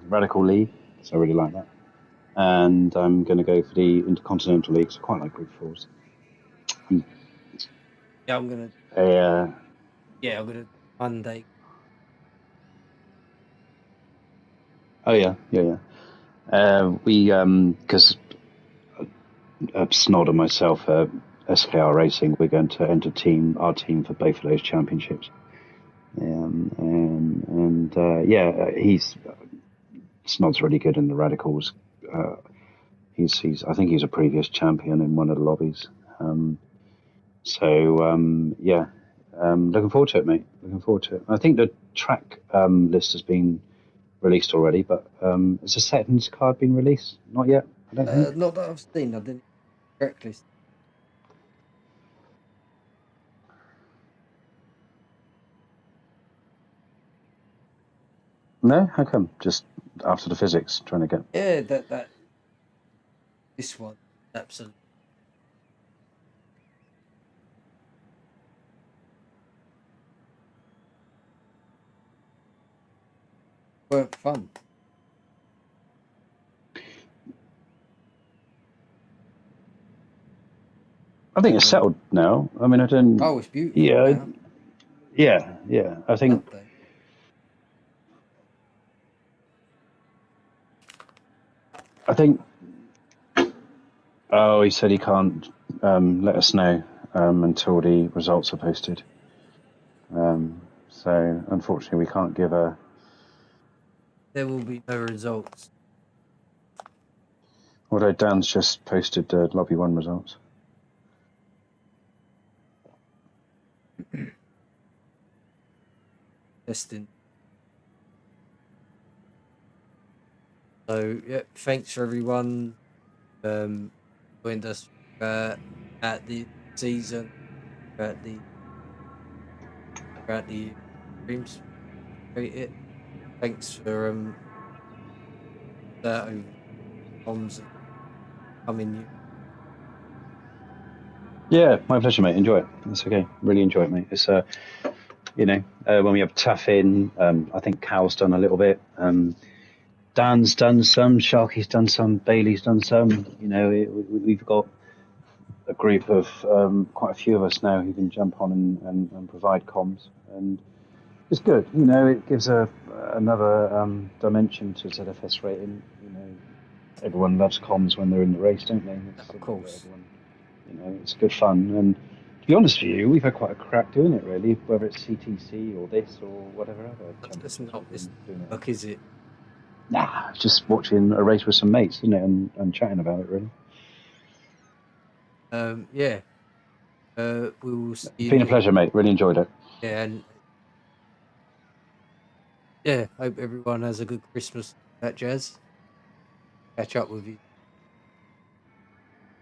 Speaker 2: Radical League, so I really like that. And I'm going to go for the Intercontinental League, so I quite like Group 4s.
Speaker 1: Yeah, I'm gonna.
Speaker 2: Uh,
Speaker 1: Yeah, I'm gonna Monday.
Speaker 2: oh, yeah. Because Snod and myself, SKR Racing, we're going to enter our team for both of those championships. Snod's really good in the Radicals. I think he's a previous champion in one of the lobbies. Looking forward to it, mate. Looking forward to it. I think the track list has been released already, but has the settings card been released? Not yet, I don't think.
Speaker 1: Not that I've seen. I didn't correctly.
Speaker 2: No? How come? Just after the physics, trying to get...
Speaker 1: Yeah, that this one absolutely work fun.
Speaker 2: I think it's settled now. I mean, I don't...
Speaker 1: Oh, it's beautiful
Speaker 2: Yeah,
Speaker 1: now.
Speaker 2: Yeah, yeah. I think
Speaker 1: Update.
Speaker 2: Oh, he said he can't let us know until the results are posted. So unfortunately, we can't give a.
Speaker 1: There will be no results.
Speaker 2: Although Dan's just posted the Lobby 1 results.
Speaker 1: Testing. So yeah, thanks for everyone joined us at the season, at the streams. Appreciate it. Thanks for that over comms and coming you.
Speaker 2: Yeah, my pleasure, mate. Enjoy it. It's okay. Really enjoy it, mate. It's when we have Taff in, I think Cal's done a little bit. Dan's done some, Sharky's done some, Bailey's done some. We've got a group of quite a few of us now who can jump on and provide comms, and it's good. It gives another dimension to ZFS rating. Everyone loves comms when they're in the race, don't they?
Speaker 1: Of course.
Speaker 2: It's good fun. And to be honest with you, we've had quite a crack doing it, really. Whether it's CTC or this or whatever other
Speaker 1: It's
Speaker 2: championships
Speaker 1: not
Speaker 2: we've
Speaker 1: this
Speaker 2: been doing it.
Speaker 1: work, is it?
Speaker 2: Nah, it's just watching a race with some mates, isn't it, and chatting about it, really.
Speaker 1: Yeah. We will see
Speaker 2: It's
Speaker 1: you
Speaker 2: been a pleasure, mate. Really enjoyed it.
Speaker 1: yeah, and yeah, hope everyone has a good Christmas, that jazz. Catch up with you.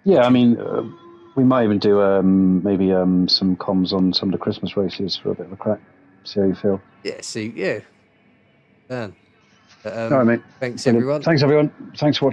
Speaker 2: Yeah, I
Speaker 1: Legend.
Speaker 2: mean, we might even do maybe some comms on some of the Christmas races for a bit of a crack. See how you feel.
Speaker 1: Yeah, see, yeah. Done.
Speaker 2: All right, mate.
Speaker 1: Thanks
Speaker 2: Brilliant.
Speaker 1: everyone.
Speaker 2: Thanks, everyone. Thanks for watching.